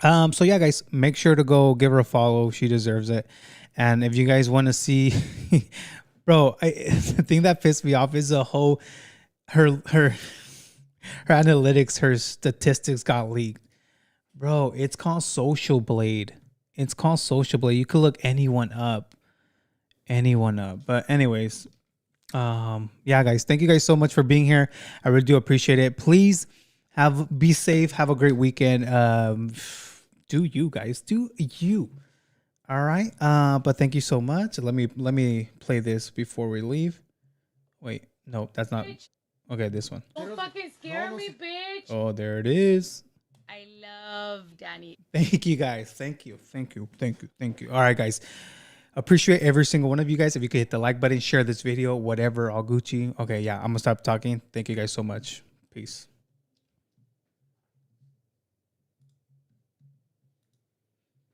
So yeah, guys, make sure to go give her a follow. She deserves it. And if you guys want to see, bro, the thing that pissed me off is the whole, her analytics, her statistics got leaked. Bro, it's called Social Blade. You could look anyone up. But anyways, yeah, guys, thank you guys so much for being here. I really do appreciate it. Please be safe. Have a great weekend. Do you. All right. But thank you so much. Let me play this before we leave. Wait, no, that's not. Okay, this one.
Don't fucking scare me, bitch.
Oh, there it is.
I love Danny.
Thank you, guys. Thank you. All right, guys. Appreciate every single one of you guys. If you could hit the like button, share this video, whatever, all Gucci. Okay, yeah, I'm going to stop talking. Thank you guys so much. Peace.